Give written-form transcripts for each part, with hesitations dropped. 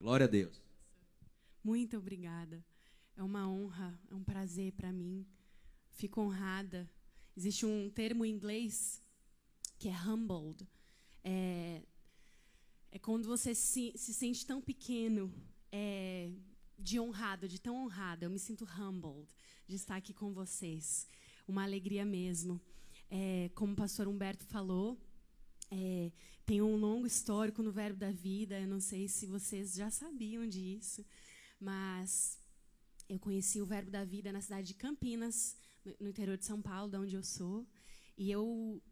Glória a Deus. Muito obrigada. É uma honra, é um prazer para mim. Fico honrada. Existe um termo em inglês que é humbled. É quando você se sente tão pequeno, de honrado, de tão honrada. Eu me sinto humbled de estar aqui com vocês. Uma alegria mesmo. Como o pastor Humberto falou, tem um longo histórico no Verbo da Vida. Eu não sei se vocês já sabiam disso, mas eu conheci o Verbo da Vida na cidade de Campinas, no interior de São Paulo, de onde eu sou. E eu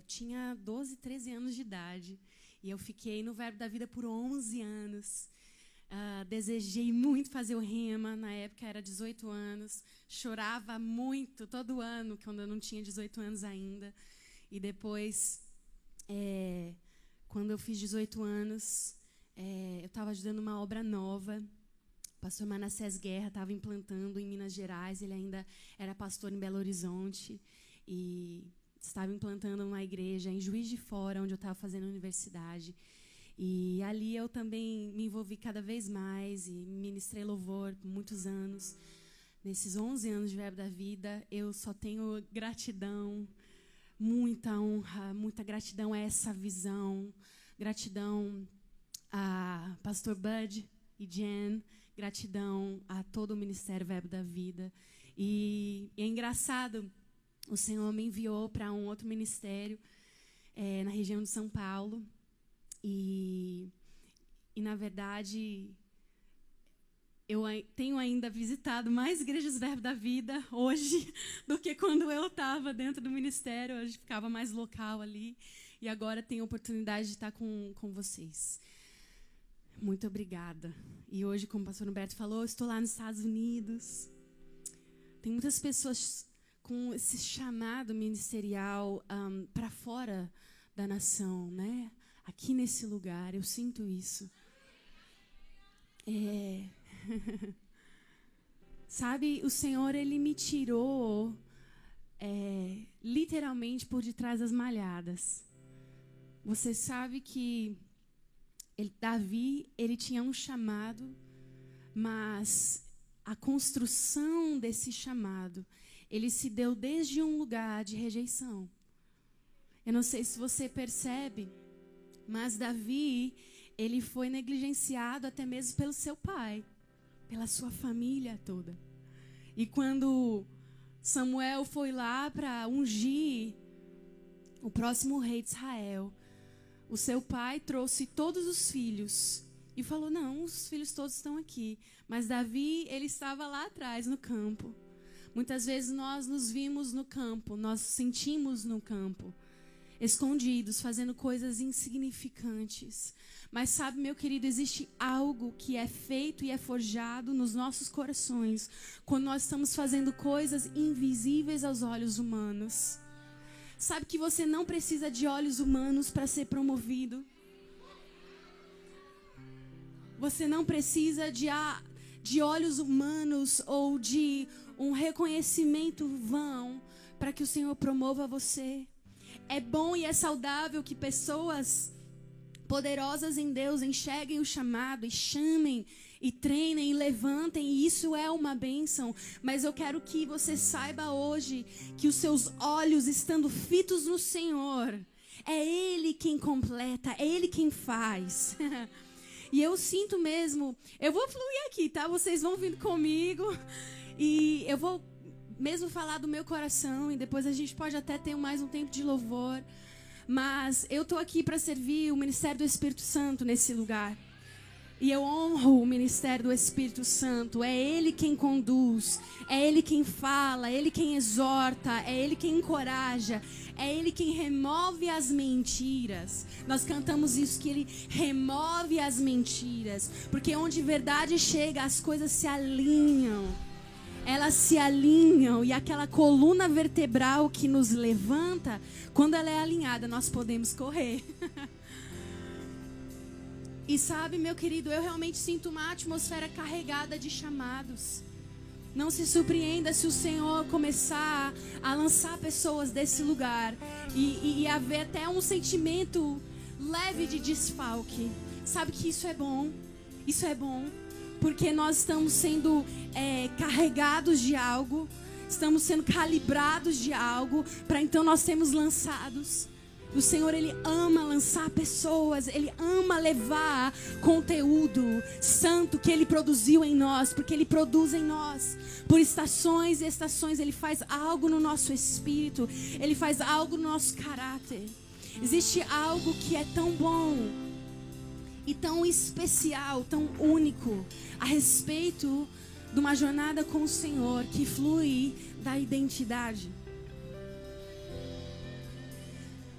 tinha 12, 13 anos de idade. E eu fiquei no Verbo da Vida por 11 anos. Desejei muito fazer o rema. Na época era 18 anos. Chorava muito todo ano, quando eu não tinha 18 anos ainda. E depois, quando eu fiz 18 anos, eu estava ajudando uma obra nova. O pastor Manassés Guerra estava implantando em Minas Gerais. Ele ainda era pastor em Belo Horizonte. E estava implantando uma igreja em Juiz de Fora, onde eu estava fazendo universidade. E ali eu também me envolvi cada vez mais e ministrei louvor por muitos anos. Nesses 11 anos de Verbo da Vida, eu só tenho gratidão, muita honra, muita gratidão a essa visão. Gratidão a pastor Bud e Jen, gratidão a todo o Ministério Verbo da Vida. E é engraçado, o Senhor me enviou para um outro ministério na região de São Paulo. E na verdade, eu tenho ainda visitado mais igrejas Verbo da Vida hoje do que quando eu estava dentro do ministério. Hoje ficava mais local ali. E agora tenho a oportunidade de estar com vocês. Muito obrigada. E hoje, como o pastor Humberto falou, eu estou lá nos Estados Unidos. Tem muitas pessoas com esse chamado ministerial para fora da nação, né? Aqui nesse lugar, eu sinto isso. Sabe, o Senhor, Ele me tirou literalmente por detrás das malhadas. Você sabe que Davi, ele tinha um chamado, mas a construção desse chamado, ele se deu desde um lugar de rejeição. Eu não sei se você percebe, mas Davi, ele foi negligenciado até mesmo pelo seu pai, pela sua família toda. E quando Samuel foi lá para ungir o próximo rei de Israel, o seu pai trouxe todos os filhos e falou, não, os filhos todos estão aqui. Mas Davi, ele estava lá atrás, no campo. Muitas vezes nós nos vimos no campo, nós nos sentimos no campo, escondidos, fazendo coisas insignificantes. Mas sabe, meu querido, existe algo que é feito e é forjado nos nossos corações quando nós estamos fazendo coisas invisíveis aos olhos humanos. Sabe que você não precisa de olhos humanos para ser promovido. Você não precisa de olhos humanos ou de um reconhecimento vão para que o Senhor promova você. É bom e é saudável que pessoas poderosas em Deus enxerguem o chamado e chamem e treinem e levantem, e isso é uma bênção. Mas eu quero que você saiba hoje que os seus olhos estando fitos no Senhor, é Ele quem completa, é Ele quem faz. E eu sinto mesmo, eu vou fluir aqui, tá? Vocês vão vindo comigo e eu vou mesmo falar do meu coração, e depois a gente pode até ter mais um tempo de louvor. Mas eu estou aqui para servir o Ministério do Espírito Santo nesse lugar. E eu honro o Ministério do Espírito Santo. É Ele quem conduz, é Ele quem fala, é Ele quem exorta, é Ele quem encoraja, é Ele quem remove as mentiras. Nós cantamos isso, que Ele remove as mentiras. Porque onde verdade chega, as coisas se alinham. Elas se alinham, e aquela coluna vertebral que nos levanta, quando ela é alinhada, nós podemos correr. E sabe, meu querido, eu realmente sinto uma atmosfera carregada de chamados. Não se surpreenda se o Senhor começar a lançar pessoas desse lugar e haver até um sentimento leve de desfalque. Sabe que isso é bom. Isso é bom, porque nós estamos sendo carregados de algo, estamos sendo calibrados de algo, para então nós sermos lançados. O Senhor, Ele ama lançar pessoas, Ele ama levar conteúdo santo que Ele produziu em nós, porque Ele produz em nós. Por estações e estações, Ele faz algo no nosso espírito, Ele faz algo no nosso caráter. Existe algo que é tão bom e tão especial, tão único, a respeito de uma jornada com o Senhor, que flui da identidade.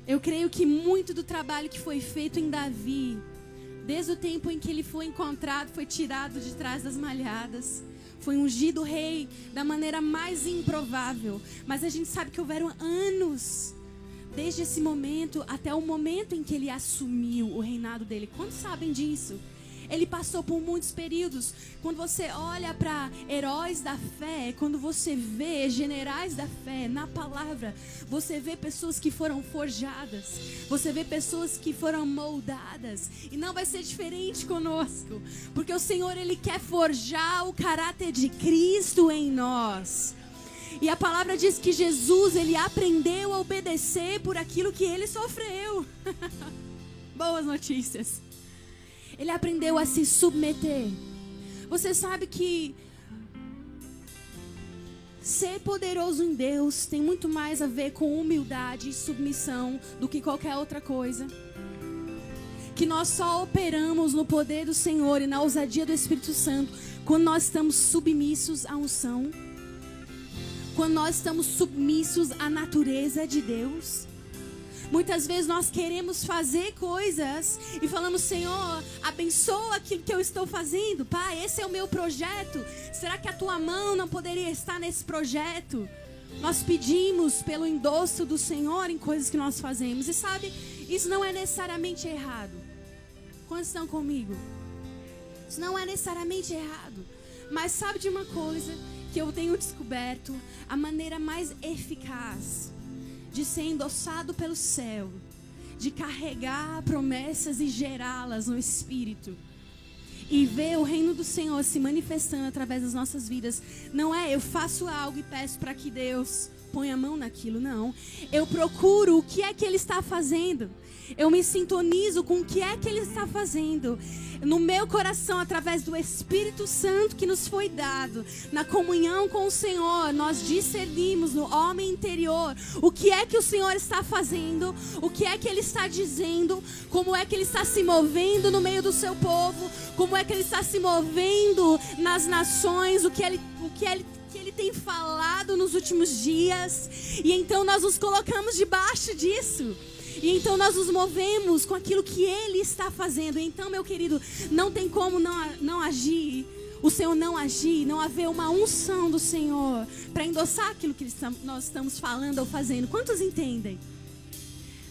Eu creio que muito do trabalho que foi feito em Davi, desde o tempo em que ele foi encontrado, foi tirado de trás das malhadas, foi ungido rei da maneira mais improvável. Mas a gente sabe que houveram anos, desde esse momento até o momento em que ele assumiu o reinado dele. Quantos sabem disso? Ele passou por muitos períodos. Quando você olha para heróis da fé, quando você vê generais da fé na palavra, você vê pessoas que foram forjadas, você vê pessoas que foram moldadas. E não vai ser diferente conosco, porque o Senhor, Ele quer forjar o caráter de Cristo em nós. E a palavra diz que Jesus, Ele aprendeu a obedecer por aquilo que Ele sofreu. Boas notícias. Ele aprendeu a se submeter. Você sabe que ser poderoso em Deus tem muito mais a ver com humildade e submissão do que qualquer outra coisa. Que nós só operamos no poder do Senhor e na ousadia do Espírito Santo quando nós estamos submissos à unção, quando nós estamos submissos à natureza de Deus. Muitas vezes nós queremos fazer coisas e falamos: Senhor, abençoa aquilo que eu estou fazendo. Pai, esse é o meu projeto. Será que a tua mão não poderia estar nesse projeto? Nós pedimos pelo endosso do Senhor em coisas que nós fazemos. E sabe, isso não é necessariamente errado. Quantos estão comigo? Isso não é necessariamente errado. Mas sabe de uma coisa que eu tenho descoberto? A maneira mais eficaz de ser endossado pelo céu, de carregar promessas e gerá-las no Espírito, e ver o reino do Senhor se manifestando através das nossas vidas, não é eu faço algo e peço para que Deus ponha a mão naquilo, não. Eu procuro o que é que Ele está fazendo, eu me sintonizo com o que é que Ele está fazendo no meu coração, através do Espírito Santo que nos foi dado, na comunhão com o Senhor. Nós discernimos no homem interior o que é que o Senhor está fazendo, o que é que Ele está dizendo, como é que Ele está se movendo no meio do seu povo, como é que Ele está se movendo nas nações, o que Ele tem falado nos últimos dias. E então nós nos colocamos debaixo disso. E então nós nos movemos com aquilo que Ele está fazendo. Então, meu querido, não tem como não agir. O Senhor não agir, não haver uma unção do Senhor para endossar aquilo que nós estamos falando ou fazendo. Quantos entendem?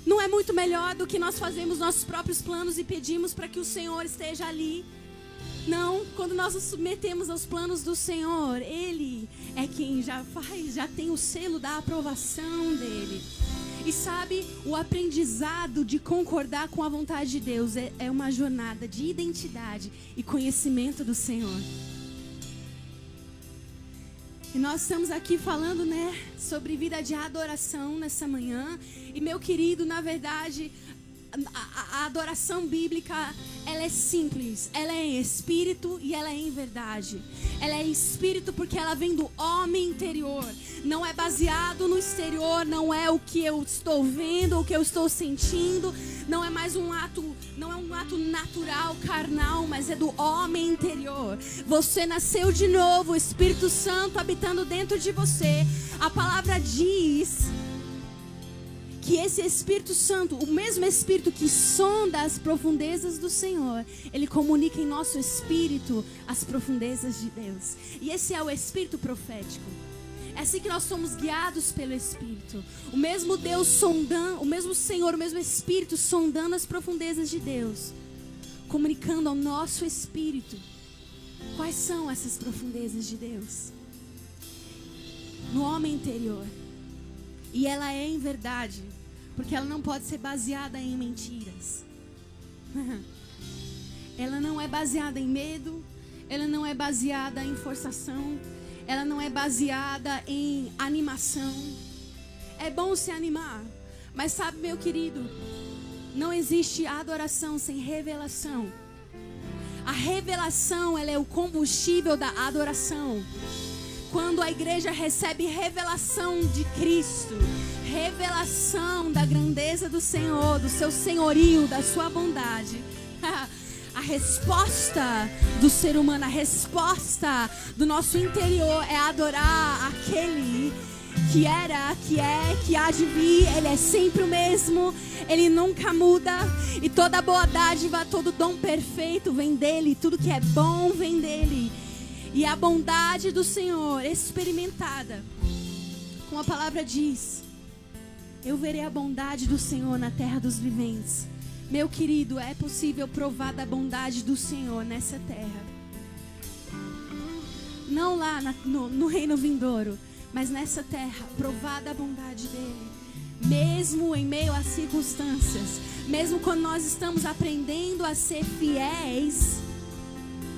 Não é muito melhor do que nós fazemos nossos próprios planos e pedimos para que o Senhor esteja ali? Não, quando nós nos submetemos aos planos do Senhor, Ele é quem já tem o selo da aprovação dEle. E sabe, o aprendizado de concordar com a vontade de Deus é uma jornada de identidade e conhecimento do Senhor. E nós estamos aqui falando, sobre vida de adoração nessa manhã. E meu querido, na verdade, a adoração bíblica, ela é simples, ela é em espírito e ela é em verdade. Ela é em espírito porque ela vem do homem interior, não é baseado no exterior, não é o que eu estou vendo, o que eu estou sentindo, não é mais um ato natural, carnal, mas é do homem interior. Você nasceu de novo, o Espírito Santo habitando dentro de você. A palavra diz que esse Espírito Santo, o mesmo Espírito que sonda as profundezas do Senhor, Ele comunica em nosso espírito as profundezas de Deus. E esse é o Espírito profético. É assim que nós somos guiados pelo Espírito. O mesmo Deus sondando, o mesmo Senhor, o mesmo Espírito sondando as profundezas de Deus, comunicando ao nosso espírito quais são essas profundezas de Deus no homem interior. E ela é em verdade, porque ela não pode ser baseada em mentiras. ela não é baseada em medo, ela não é baseada em forçação, ela não é baseada em animação. É bom se animar, mas sabe, meu querido, não existe adoração sem revelação. A revelação, ela é o combustível da adoração. Quando a igreja recebe revelação de Cristo, revelação da grandeza do Senhor, do seu senhorio, da sua bondade, a resposta do ser humano, a resposta do nosso interior é adorar aquele que era, que é, que há de vir. Ele é sempre o mesmo, ele nunca muda, e toda boa dádiva, todo dom perfeito vem dele, tudo que é bom vem dele. E a bondade do Senhor experimentada, como a palavra diz, eu verei a bondade do Senhor na terra dos viventes. Meu querido, é possível provar da bondade do Senhor nessa terra. Não lá no reino vindouro, mas nessa terra, provar da bondade dele. Mesmo em meio às circunstâncias, mesmo quando nós estamos aprendendo a ser fiéis,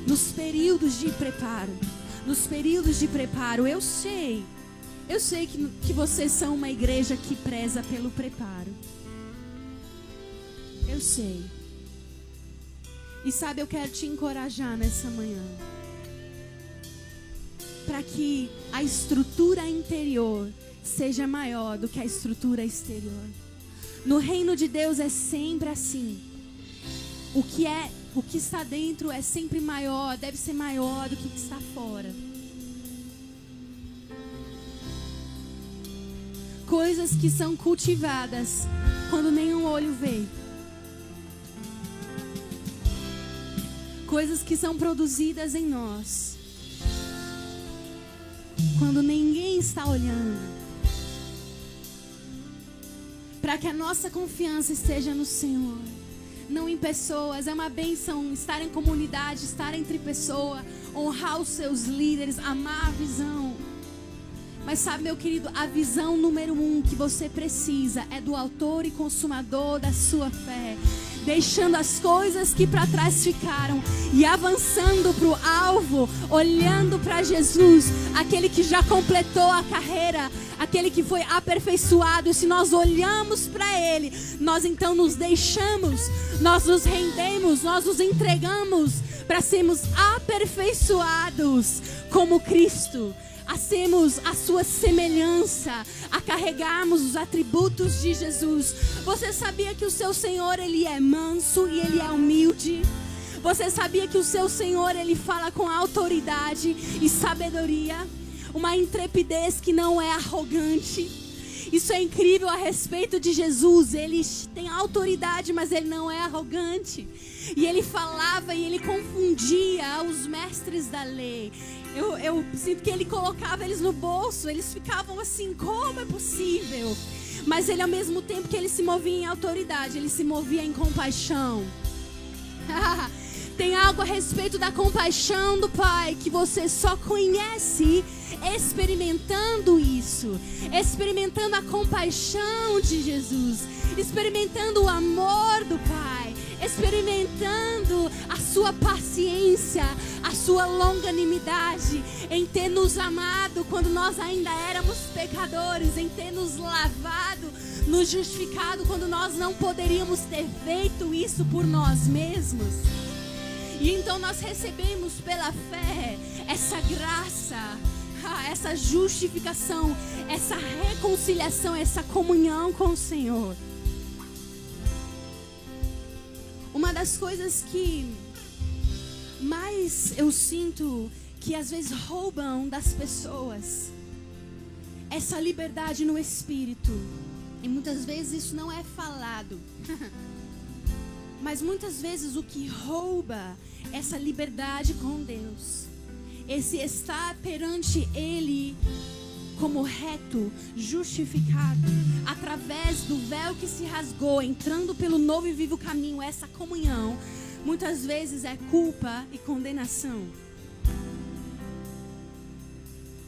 nos períodos de preparo. Nos períodos de preparo, eu sei que vocês são uma igreja que preza pelo preparo. Eu sei. E sabe, eu quero te encorajar nessa manhã, para que a estrutura interior seja maior do que a estrutura exterior. No reino de Deus é sempre assim. O que está dentro é sempre maior, deve ser maior do que o que está fora. Coisas que são cultivadas quando nenhum olho vê. Coisas que são produzidas em nós quando ninguém está olhando. Para que a nossa confiança esteja no Senhor, não em pessoas. É uma bênção estar em comunidade, estar entre pessoas, honrar os seus líderes, amar a visão. Mas sabe, meu querido, a visão número 1 que você precisa é do autor e consumador da sua fé, deixando as coisas que para trás ficaram e avançando para o alvo, olhando para Jesus, aquele que já completou a carreira, aquele que foi aperfeiçoado. E se nós olhamos para Ele, nós então nos deixamos, nós nos rendemos, nós nos entregamos para sermos aperfeiçoados como Cristo, a sermos a sua semelhança, a carregarmos os atributos de Jesus. Você sabia que o seu Senhor, Ele é manso e Ele é humilde? Você sabia que o seu Senhor, Ele fala com autoridade e sabedoria? Uma intrepidez que não é arrogante. Isso é incrível a respeito de Jesus. Ele tem autoridade, mas Ele não é arrogante. E Ele falava e Ele confundia os mestres da lei. Eu sinto que Ele colocava eles no bolso. Eles ficavam assim, como é possível? Mas Ele, ao mesmo tempo que Ele se movia em autoridade, Ele se movia em compaixão. Tem algo a respeito da compaixão do Pai que você só conhece experimentando isso, experimentando a compaixão de Jesus, experimentando o amor do Pai, experimentando a sua paciência, a sua longanimidade, em ter nos amado quando nós ainda éramos pecadores, em ter nos lavado, nos justificado quando nós não poderíamos ter feito isso por nós mesmos. E então nós recebemos pela fé essa graça, essa justificação, essa reconciliação, essa comunhão com o Senhor. Uma das coisas que mais eu sinto que às vezes roubam das pessoas, essa liberdade no espírito. E muitas vezes isso não é falado. Mas muitas vezes o que rouba essa liberdade com Deus, esse estar perante Ele como reto, justificado, através do véu que se rasgou, entrando pelo novo e vivo caminho, essa comunhão, muitas vezes é culpa e condenação.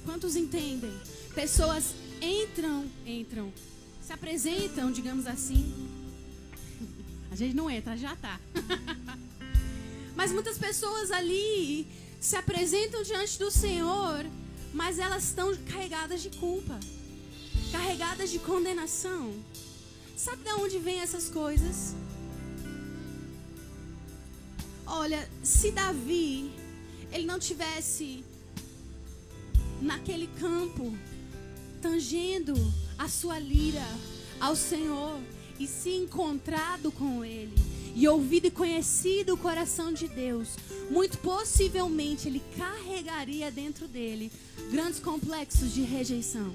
Quantos entendem? Pessoas entram, se apresentam, digamos assim. A gente não entra, já tá. Mas muitas pessoas ali se apresentam diante do Senhor, mas elas estão carregadas de culpa, carregadas de condenação. Sabe de onde vêm essas coisas? Olha, se Davi, ele não tivesse naquele campo, tangendo a sua lira ao Senhor e se encontrado com Ele, e ouvido e conhecido o coração de Deus, muito possivelmente ele carregaria dentro dele grandes complexos de rejeição,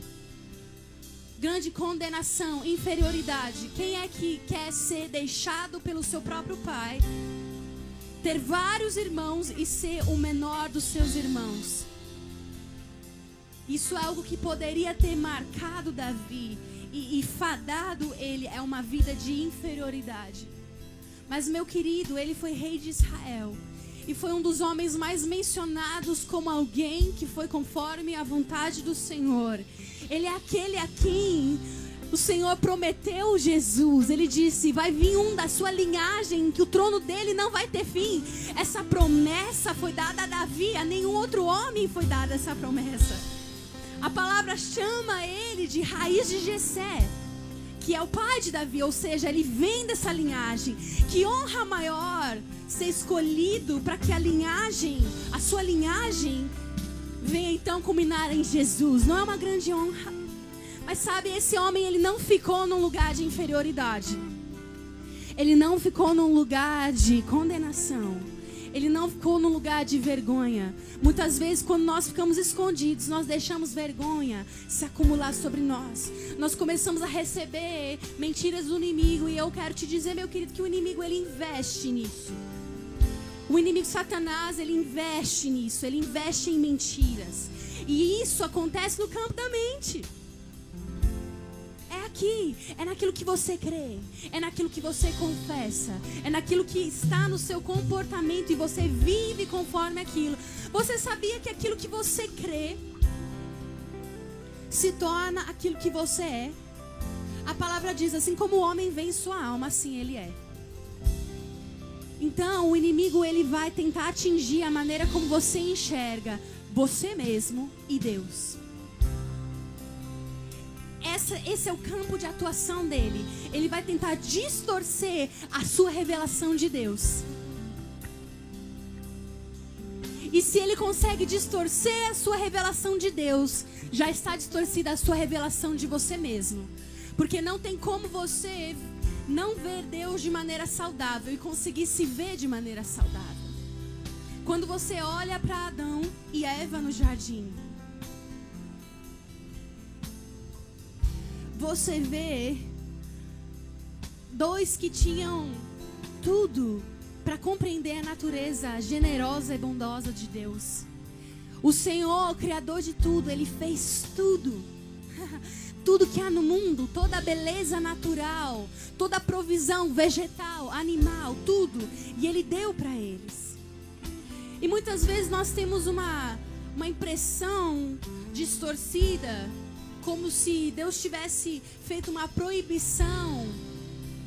grande condenação, inferioridade. Quem é que quer ser deixado pelo seu próprio pai, ter vários irmãos e ser o menor dos seus irmãos? Isso é algo que poderia ter marcado Davi e fadado ele a uma vida de inferioridade. Mas, meu querido, ele foi rei de Israel e foi um dos homens mais mencionados como alguém que foi conforme a vontade do Senhor. Ele é aquele a quem o Senhor prometeu Jesus. Ele disse: vai vir um da sua linhagem, que o trono dele não vai ter fim. Essa promessa foi dada a Davi, a nenhum outro homem foi dada essa promessa. A palavra chama ele de raiz de Jessé, que é o pai de Davi, ou seja, ele vem dessa linhagem. Que honra maior ser escolhido para que a sua linhagem venha então culminar em Jesus. Não é uma grande honra? Mas sabe, esse homem, ele não ficou num lugar de inferioridade. Ele não ficou num lugar de condenação. Ele não ficou num lugar de vergonha. Muitas vezes, quando nós ficamos escondidos, nós deixamos vergonha se acumular sobre nós. Nós começamos a receber mentiras do inimigo. E eu quero te dizer, meu querido, que o inimigo, ele investe nisso. O inimigo Satanás, ele investe nisso. Ele investe em mentiras. E isso acontece no campo da mente. Aqui, é naquilo que você crê, é naquilo que você confessa, é naquilo que está no seu comportamento e você vive conforme aquilo. Você sabia que aquilo que você crê se torna aquilo que você é? A palavra diz: assim como o homem vê em sua alma, assim ele é. Então o inimigo, ele vai tentar atingir a maneira como você enxerga você mesmo e Deus. Esse é o campo de atuação dele. Ele vai tentar distorcer a sua revelação de Deus. E se ele consegue distorcer a sua revelação de Deus, já está distorcida a sua revelação de você mesmo. Porque não tem como você não ver Deus de maneira saudável e conseguir se ver de maneira saudável. Quando você olha para Adão e Eva no jardim, você vê dois que tinham tudo para compreender a natureza generosa e bondosa de Deus. O Senhor, o Criador de tudo, Ele fez tudo. Tudo que há no mundo, toda a beleza natural, toda a provisão vegetal, animal, tudo. E Ele deu para eles. E muitas vezes nós temos uma impressão distorcida, como se Deus tivesse feito uma proibição,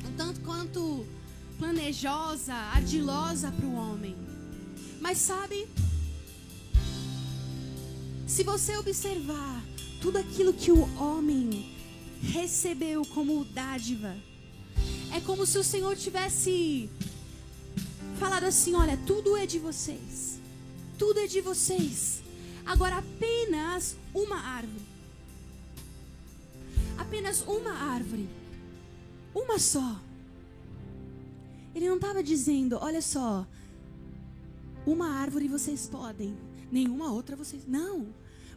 um tanto quanto planejosa, ardilosa para o homem. Mas sabe, se você observar tudo aquilo que o homem recebeu como dádiva, é como se o Senhor tivesse falado assim: olha, tudo é de vocês, tudo é de vocês. Agora apenas uma árvore. Apenas uma árvore. Uma só. Ele não estava dizendo: olha só, uma árvore vocês podem, nenhuma outra vocês. Não.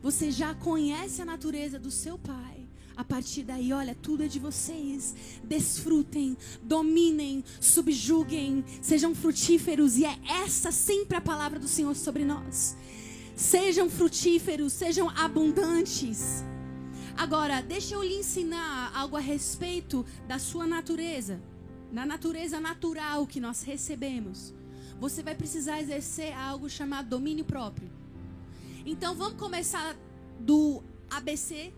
Você já conhece a natureza do seu pai. A partir daí, olha, tudo é de vocês. Desfrutem, dominem, subjuguem, sejam frutíferos. E é essa sempre a palavra do Senhor sobre nós. Sejam frutíferos, sejam abundantes. Agora, deixa eu lhe ensinar algo a respeito da sua natureza. Na natureza natural que nós recebemos. Você vai precisar exercer algo chamado domínio próprio. Então, vamos começar do ABC.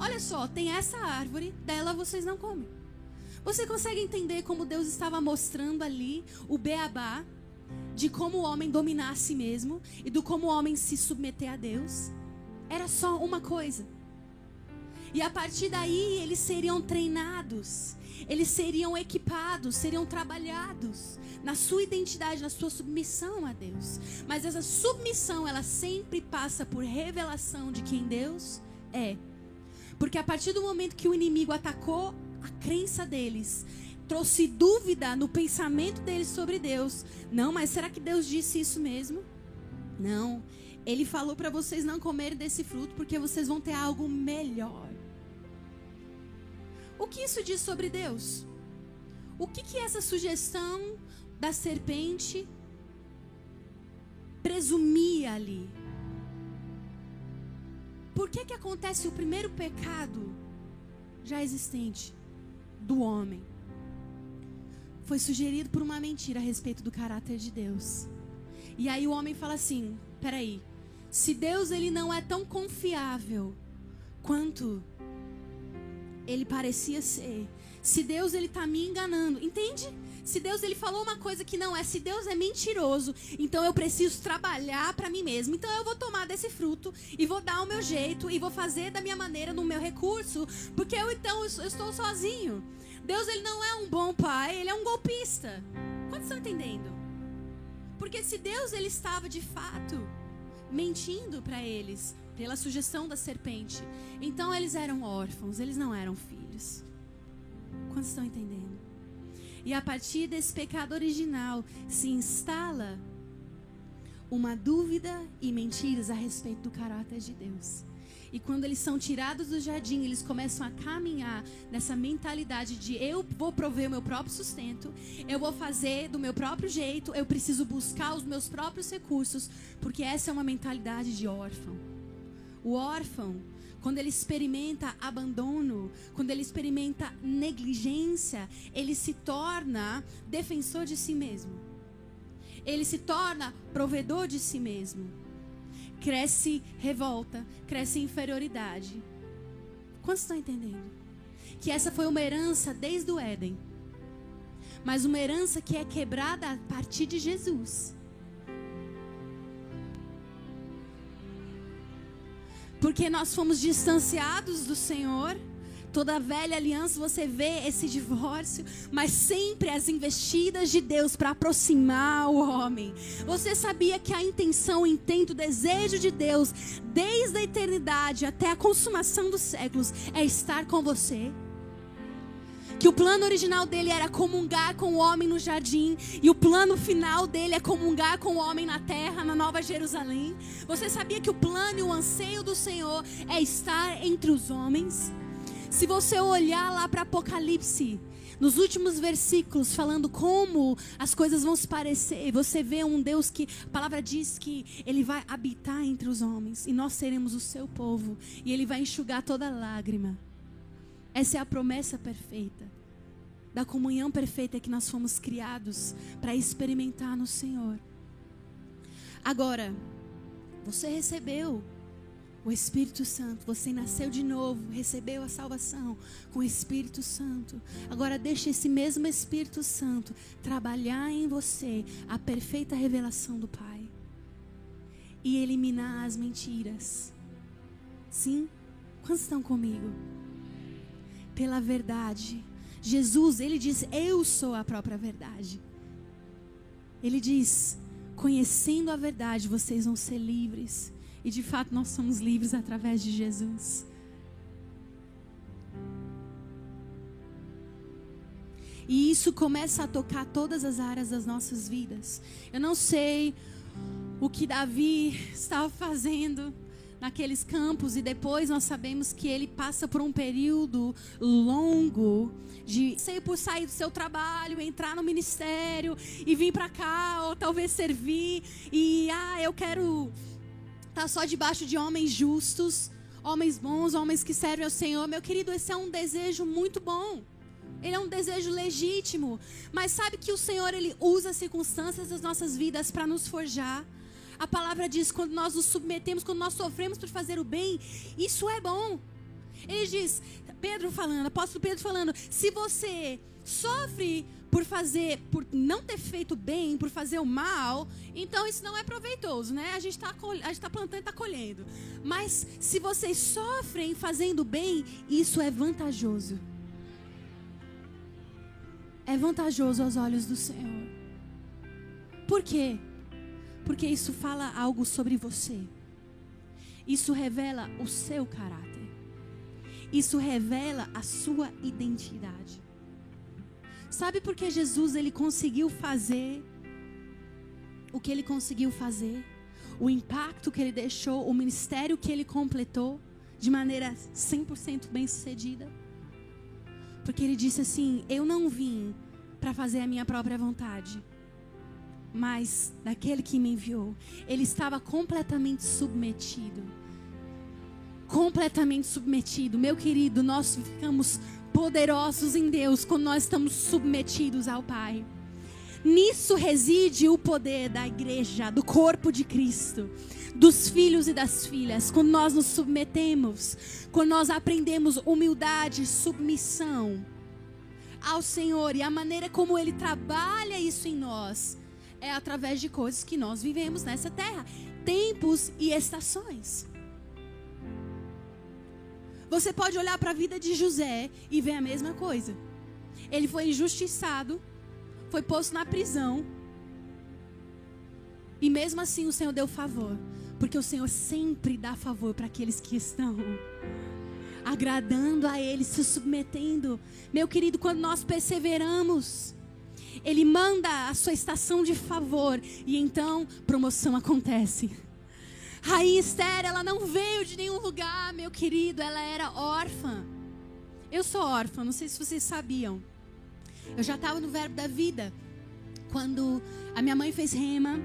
Olha só, tem essa árvore, dela vocês não comem. Você consegue entender como Deus estava mostrando ali o beabá? de como o homem dominar a si mesmo e do como o homem se submeter a Deus. Era só uma coisa. E a partir daí eles seriam treinados, eles seriam equipados, seriam trabalhados na sua identidade, na sua submissão a Deus. Mas essa submissão, ela sempre passa por revelação de quem Deus é. Porque a partir do momento que o inimigo atacou a crença deles, trouxe dúvida no pensamento deles sobre Deus. Não, mas será que Deus disse isso mesmo? Não, Ele falou para vocês não comerem desse fruto porque vocês vão ter algo melhor. O que isso diz sobre Deus? O que essa sugestão da serpente presumia ali? Por que acontece o primeiro pecado já existente do homem? Foi sugerido por uma mentira a respeito do caráter de Deus. E aí o homem fala assim, peraí, se Deus ele não é tão confiável quanto ele parecia ser, se Deus ele está me enganando, entende? Se Deus ele falou uma coisa que não é, se Deus é mentiroso, então eu preciso trabalhar para mim mesmo. Então eu vou tomar desse fruto e vou dar o meu jeito e vou fazer da minha maneira, no meu recurso, porque eu estou sozinho. Deus ele não é um bom pai, ele é um golpista. Quantos estão entendendo? Porque se Deus ele estava de fato mentindo para eles, pela sugestão da serpente, então eles eram órfãos, eles não eram filhos. Quantos estão entendendo? E a partir desse pecado original se instala uma dúvida e mentiras a respeito do caráter de Deus. E quando eles são tirados do jardim, eles começam a caminhar nessa mentalidade de eu vou prover o meu próprio sustento, eu vou fazer do meu próprio jeito, eu preciso buscar os meus próprios recursos, porque essa é uma mentalidade de órfão. O órfão, quando ele experimenta abandono, quando ele experimenta negligência, ele se torna defensor de si mesmo. Ele se torna provedor de si mesmo. Cresce revolta, cresce inferioridade. Quantos estão entendendo? Que essa foi uma herança desde o Éden. Mas uma herança que é quebrada a partir de Jesus. Porque nós fomos distanciados do Senhor. Toda a velha aliança você vê esse divórcio, mas sempre as investidas de Deus para aproximar o homem. Você sabia que a intenção, o intento, o desejo de Deus, desde a eternidade até a consumação dos séculos, é estar com você? Que o plano original dele era comungar com o homem no jardim, e o plano final dele é comungar com o homem na terra, na Nova Jerusalém. Você sabia que o plano e o anseio do Senhor é estar entre os homens? Se você olhar lá para Apocalipse, nos últimos versículos, falando como as coisas vão se parecer, você vê um Deus que, a palavra diz que Ele vai habitar entre os homens, e nós seremos o seu povo, e Ele vai enxugar toda lágrima. Essa é a promessa perfeita, da comunhão perfeita que nós fomos criados para experimentar no Senhor. Agora, você recebeu o Espírito Santo, você nasceu de novo, recebeu a salvação com o Espírito Santo. Agora deixe esse mesmo Espírito Santo trabalhar em você a perfeita revelação do Pai e eliminar as mentiras. Sim? Quantos estão comigo? Pela verdade. Jesus, ele diz, eu sou a própria verdade. Ele diz, conhecendo a verdade, vocês vão ser livres. E de fato nós somos livres através de Jesus. E isso começa a tocar todas as áreas das nossas vidas. Eu não sei o que Davi estava fazendo naqueles campos, e depois nós sabemos que ele passa por um período longo de sair do seu trabalho, entrar no ministério e vir para cá, ou talvez servir, e eu quero estar só debaixo de homens justos, homens bons, homens que servem ao Senhor. Meu querido, esse é um desejo muito bom. Ele é um desejo legítimo. Mas sabe que o Senhor, Ele usa as circunstâncias das nossas vidas para nos forjar. A palavra diz, quando nós nos submetemos, quando nós sofremos por fazer o bem, isso é bom. Ele diz, apóstolo Pedro falando, se você sofre por não ter feito bem, por fazer o mal, então isso não é proveitoso, né? A gente tá plantando e está colhendo. Mas se vocês sofrem fazendo bem, isso é vantajoso. É vantajoso aos olhos do Senhor. Por quê? Porque isso fala algo sobre você. Isso revela o seu caráter. Isso revela a sua identidade. Sabe por que Jesus ele conseguiu fazer o que ele conseguiu fazer? O impacto que ele deixou, o ministério que ele completou de maneira 100% bem-sucedida? Porque ele disse assim: eu não vim para fazer a minha própria vontade, mas daquele que me enviou. Ele estava completamente submetido. Completamente submetido. Meu querido, nós ficamos poderosos em Deus quando nós estamos submetidos ao Pai. Nisso reside o poder da igreja, do corpo de Cristo, dos filhos e das filhas. Quando nós nos submetemos, quando nós aprendemos humildade, submissão ao Senhor, e a maneira como Ele trabalha isso em nós é através de coisas que nós vivemos nessa terra, tempos e estações. Você pode olhar para a vida de José e ver a mesma coisa. Ele foi injustiçado, foi posto na prisão, e mesmo assim o Senhor deu favor, porque o Senhor sempre dá favor para aqueles que estão agradando a Ele, se submetendo. Meu querido, quando nós perseveramos, Ele manda a sua estação de favor, e então promoção acontece. Rainha Esther, ela não veio de nenhum lugar, meu querido, ela era órfã. Eu sou órfã, não sei se vocês sabiam. Eu já estava no Verbo da Vida quando a minha mãe fez rema.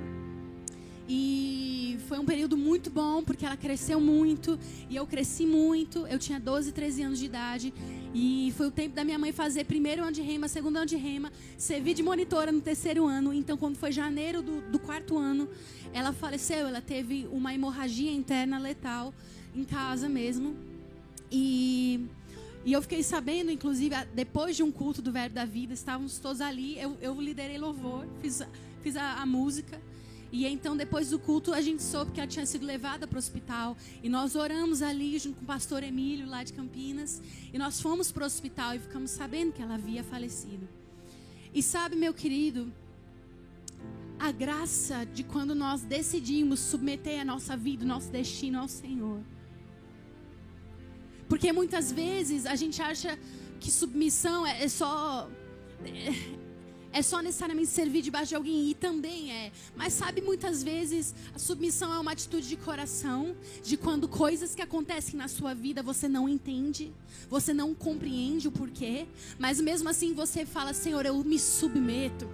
E foi um período muito bom, porque ela cresceu muito e eu cresci muito. Eu tinha 12, 13 anos de idade. E foi o tempo da minha mãe fazer primeiro ano de rema, segundo ano de rema, servir de monitora no terceiro ano. Então, quando foi janeiro do quarto ano, ela faleceu. Ela teve uma hemorragia interna letal em casa mesmo. E eu fiquei sabendo, inclusive, depois de um culto do Verbo da Vida, estávamos todos ali. Eu liderei louvor, fiz a música. E então, depois do culto, a gente soube que ela tinha sido levada para o hospital. E nós oramos ali junto com o pastor Emílio, lá de Campinas. E nós fomos para o hospital e ficamos sabendo que ela havia falecido. E sabe, meu querido, a graça de quando nós decidimos submeter a nossa vida, o nosso destino ao Senhor. Porque muitas vezes a gente acha que submissão é só necessariamente servir debaixo de alguém, e também é. Mas sabe, muitas vezes a submissão é uma atitude de coração, de quando coisas que acontecem na sua vida você não entende, você não compreende o porquê, mas mesmo assim você fala: Senhor, eu me submeto.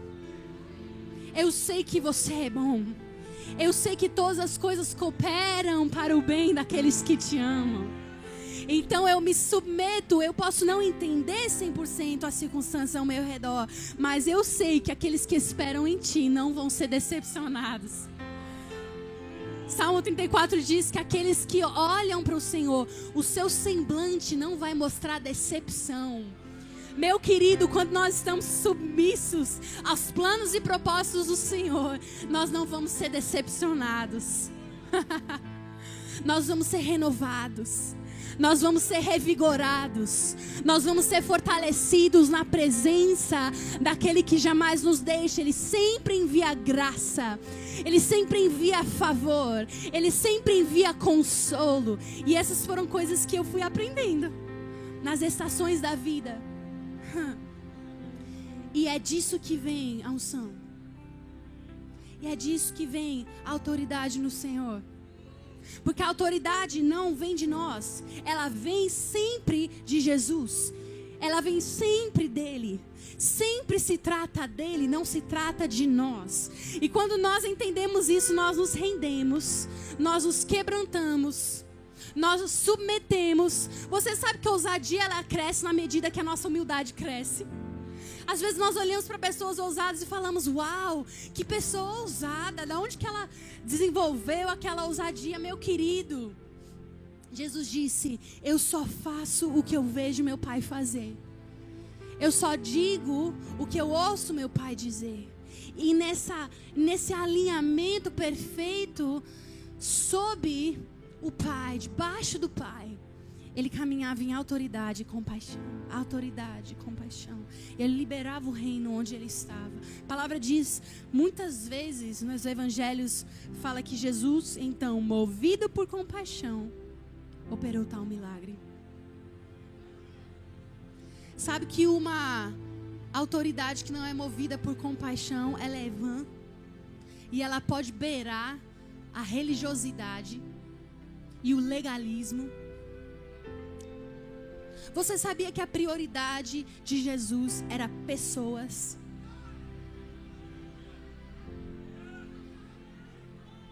Eu sei que você é bom. Eu sei que todas as coisas cooperam para o bem daqueles que te amam. Então eu me submeto. Eu posso não entender 100% as circunstâncias ao meu redor, mas eu sei que aqueles que esperam em ti não vão ser decepcionados. Salmo 34 diz que aqueles que olham para o Senhor, o seu semblante não vai mostrar decepção. Meu querido, quando nós estamos submissos aos planos e propósitos do Senhor, nós não vamos ser decepcionados. Nós vamos ser renovados. Nós vamos ser revigorados. Nós vamos ser fortalecidos na presença daquele que jamais nos deixa. Ele sempre envia graça. Ele sempre envia favor. Ele sempre envia consolo. E essas foram coisas que eu fui aprendendo nas estações da vida. E é disso que vem a unção. E é disso que vem a autoridade no Senhor. Porque a autoridade não vem de nós. Ela vem sempre de Jesus. Ela vem sempre dele. Sempre se trata dele, não se trata de nós. E quando nós entendemos isso, nós nos rendemos, nós nos quebrantamos, nós nos submetemos. Você sabe que a ousadia, ela cresce na medida que a nossa humildade cresce. Às vezes nós olhamos para pessoas ousadas e falamos: uau, que pessoa ousada, de onde que ela desenvolveu aquela ousadia? Meu querido, Jesus disse: eu só faço o que eu vejo meu Pai fazer. Eu só digo o que eu ouço meu pai dizer. E nesse alinhamento perfeito, sob o pai, debaixo do pai, ele caminhava em autoridade e compaixão. Autoridade e compaixão. Ele liberava o reino onde ele estava. A palavra diz, muitas vezes nos evangelhos, fala que Jesus, então, movido por compaixão, operou tal milagre. Sabe que uma autoridade que não é movida por compaixão, ela é vã. E ela pode beirar a religiosidade e o legalismo. Você sabia que a prioridade de Jesus era pessoas?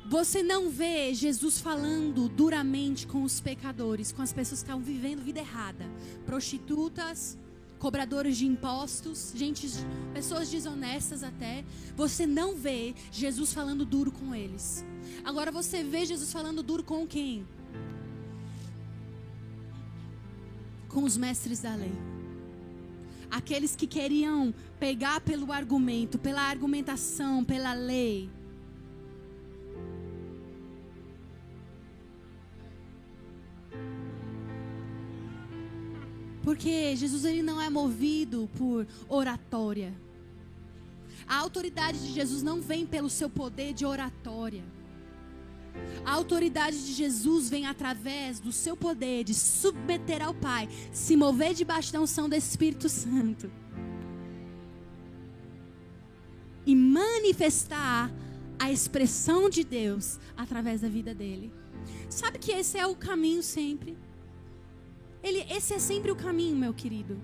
Você não vê Jesus falando duramente com os pecadores, com as pessoas que estão vivendo vida errada. Prostitutas, cobradores de impostos, pessoas desonestas até. Você não vê Jesus falando duro com eles. Agora você vê Jesus falando duro com quem? Com os mestres da lei. Aqueles que queriam pegar pelo argumento, pela argumentação, pela lei. Porque Jesus, ele não é movido por oratória. A autoridade de Jesus não vem pelo seu poder de oratória. A autoridade de Jesus vem através do seu poder de submeter ao Pai, se mover debaixo da unção do Espírito Santo e manifestar a expressão de Deus através da vida dele. Sabe que esse é o caminho sempre? Esse é sempre o caminho, meu querido.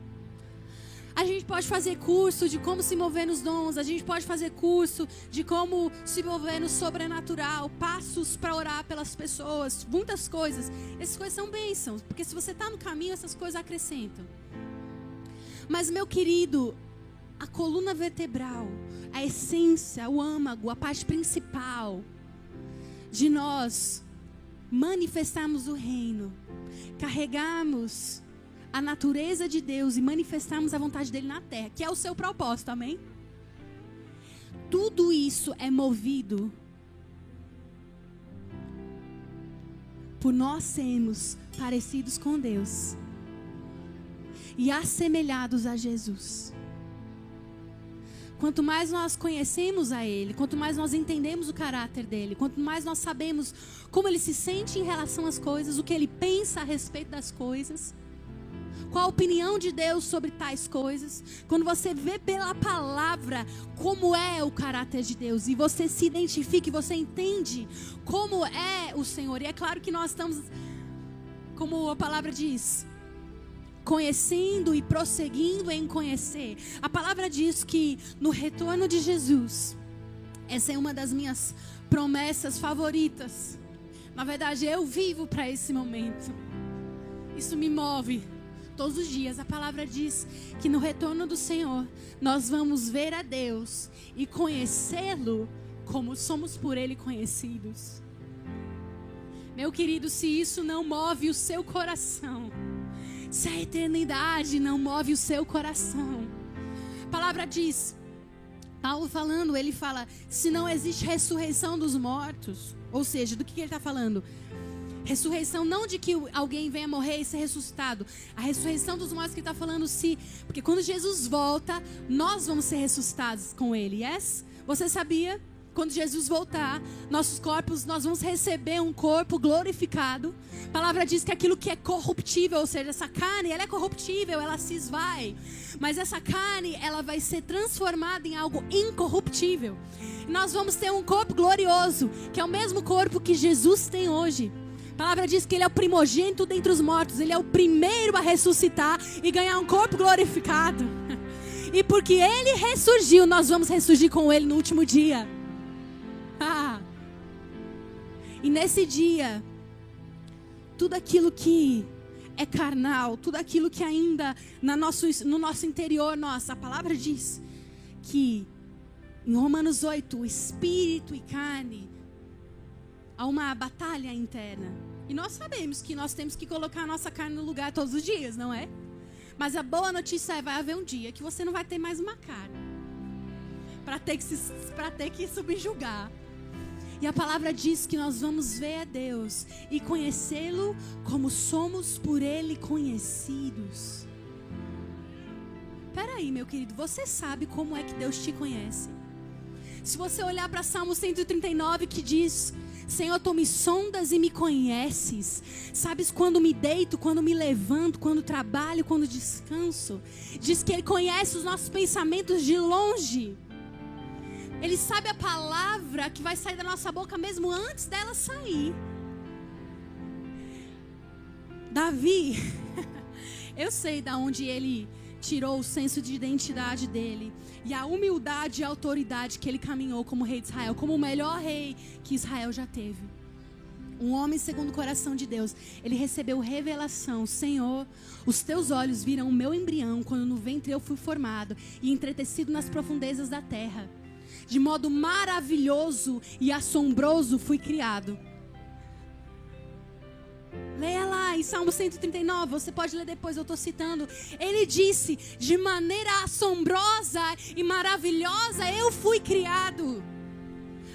A gente pode fazer curso de como se mover nos dons. A gente pode fazer curso de como se mover no sobrenatural. Passos para orar pelas pessoas. Muitas coisas. Essas coisas são bênçãos. Porque se você está no caminho, essas coisas acrescentam. Mas, meu querido, a coluna vertebral, a essência, o âmago, a parte principal de nós manifestarmos o reino, carregarmos a natureza de Deus e manifestarmos a vontade dele na terra, que é o seu propósito, amém? Tudo isso é movido por nós sermos parecidos com Deus e assemelhados a Jesus. Quanto mais nós conhecemos a Ele, quanto mais nós entendemos o caráter dEle, quanto mais nós sabemos como Ele se sente em relação às coisas, o que Ele pensa a respeito das coisas, qual a opinião de Deus sobre tais coisas, quando você vê pela palavra como é o caráter de Deus, e você se identifica e você entende como é o Senhor, e é claro que nós estamos, como a palavra diz, conhecendo e prosseguindo em conhecer. A palavra diz que no retorno de Jesus, essa é uma das minhas promessas favoritas. Na verdade, eu vivo para esse momento. Isso me move todos os dias. A palavra diz que no retorno do Senhor, nós vamos ver a Deus e conhecê-lo como somos por Ele conhecidos. Meu querido, se isso não move o seu coração, se a eternidade não move o seu coração. A palavra diz, Paulo falando, ele fala, se não existe ressurreição dos mortos. Ou seja, do que ele está falando? Ressurreição não de que alguém venha morrer e ser ressuscitado. A ressurreição dos mortos que ele está falando, porque quando Jesus volta, nós vamos ser ressuscitados com ele, yes? Você sabia? Quando Jesus voltar, nossos corpos, nós vamos receber um corpo glorificado. A palavra diz que aquilo que é corruptível, ou seja, essa carne, ela é corruptível, ela se esvai. Mas essa carne, ela vai ser transformada em algo incorruptível. E nós vamos ter um corpo glorioso, que é o mesmo corpo que Jesus tem hoje. A palavra diz que ele é o primogênito dentre os mortos. Ele é o primeiro a ressuscitar e ganhar um corpo glorificado. E porque ele ressurgiu, nós vamos ressurgir com ele no último dia. E nesse dia, tudo aquilo que é carnal, tudo aquilo que ainda no nosso interior, a palavra diz que em Romanos 8, espírito e carne, há uma batalha interna. E nós sabemos que nós temos que colocar a nossa carne no lugar todos os dias, não é? Mas a boa notícia é, vai haver um dia que você não vai ter mais uma carne para ter que subjugar. E a palavra diz que nós vamos ver a Deus e conhecê-lo como somos por Ele conhecidos. Peraí, meu querido, você sabe como é que Deus te conhece? Se você olhar para Salmo 139 que diz: Senhor, tu me sondas e me conheces. Sabes quando me deito, quando me levanto, quando trabalho, quando descanso. Diz que Ele conhece os nossos pensamentos de longe. Ele sabe a palavra que vai sair da nossa boca mesmo antes dela sair. Davi, eu sei de onde ele tirou o senso de identidade dele e a humildade e a autoridade que ele caminhou como rei de Israel, como o melhor rei que Israel já teve. Um homem segundo o coração de Deus. Ele recebeu revelação: Senhor, os teus olhos viram o meu embrião quando no ventre eu fui formado e entretecido nas profundezas da terra. De modo maravilhoso e assombroso fui criado. Leia lá em Salmo 139, você pode ler depois, eu estou citando. Ele disse: de maneira assombrosa e maravilhosa eu fui criado.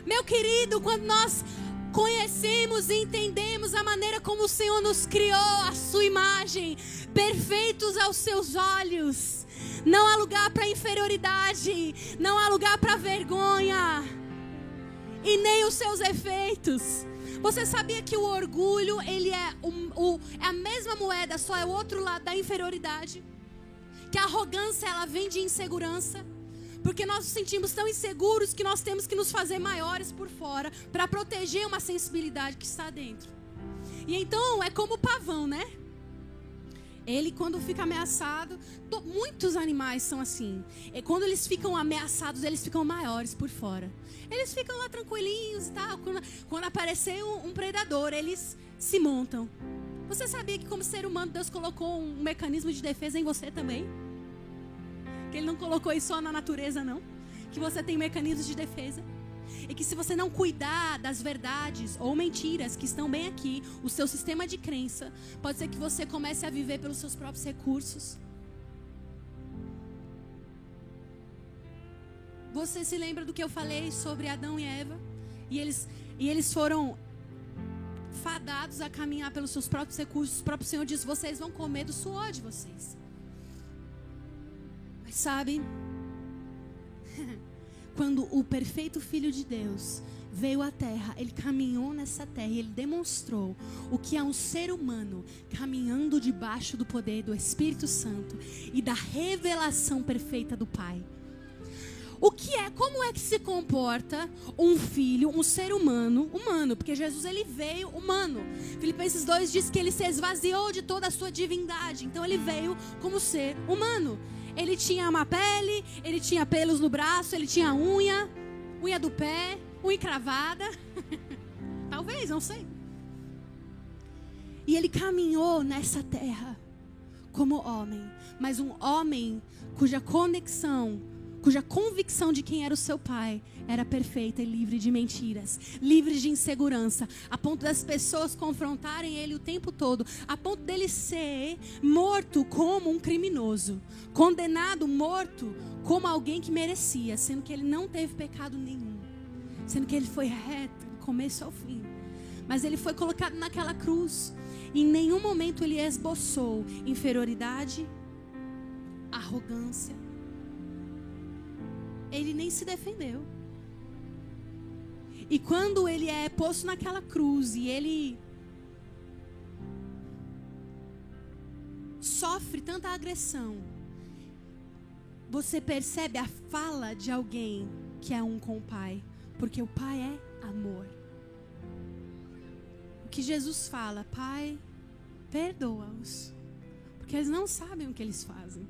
Meu querido, quando nós conhecemos e entendemos a maneira como o Senhor nos criou, a sua imagem, perfeitos aos seus olhos, não há lugar para inferioridade, não há lugar para vergonha, e nem os seus efeitos. Você sabia que o orgulho, ele é a mesma moeda, só é o outro lado da inferioridade? Que a arrogância, ela vem de insegurança. Porque nós nos sentimos tão inseguros que nós temos que nos fazer maiores por fora para proteger uma sensibilidade que está dentro. E então é como o pavão, né? Ele, quando fica ameaçado, muitos animais são assim. E quando eles ficam ameaçados, eles ficam maiores por fora. Eles ficam lá tranquilinhos e tal. Quando aparecer um predador, eles se montam. Você sabia que como ser humano Deus colocou um mecanismo de defesa em você também? Que Ele não colocou isso só na natureza, não. Que você tem mecanismos de defesa. E que se você não cuidar das verdades ou mentiras que estão bem aqui, o seu sistema de crença, pode ser que você comece a viver pelos seus próprios recursos. Você se lembra do que eu falei sobre Adão e Eva? E eles foram fadados a caminhar pelos seus próprios recursos. O próprio Senhor disse: vocês vão comer do suor de vocês. Mas sabe, quando o perfeito Filho de Deus veio à terra, Ele caminhou nessa terra e Ele demonstrou o que é um ser humano caminhando debaixo do poder do Espírito Santo e da revelação perfeita do Pai. Como é que se comporta um filho, um ser humano, porque Jesus ele veio humano. Filipenses 2 diz que Ele se esvaziou de toda a sua divindade, então Ele veio como ser humano. Ele tinha uma pele, Ele tinha pelos no braço, Ele tinha unha do pé, unha cravada, talvez, não sei. E Ele caminhou nessa terra como homem, mas um homem cuja convicção de quem era o seu pai era perfeita e livre de mentiras, livre de insegurança, a ponto das pessoas confrontarem ele o tempo todo, a ponto dele ser morto como um criminoso, condenado, morto como alguém que merecia, sendo que ele não teve pecado nenhum, sendo que ele foi reto do começo ao fim. Mas ele foi colocado naquela cruz e em nenhum momento ele esboçou inferioridade, arrogância. Ele nem se defendeu. E quando ele é posto naquela cruz e ele sofre tanta agressão, você percebe a fala de alguém que é um com o Pai, porque o Pai é amor. O que Jesus fala: Pai, perdoa-os, porque eles não sabem o que eles fazem.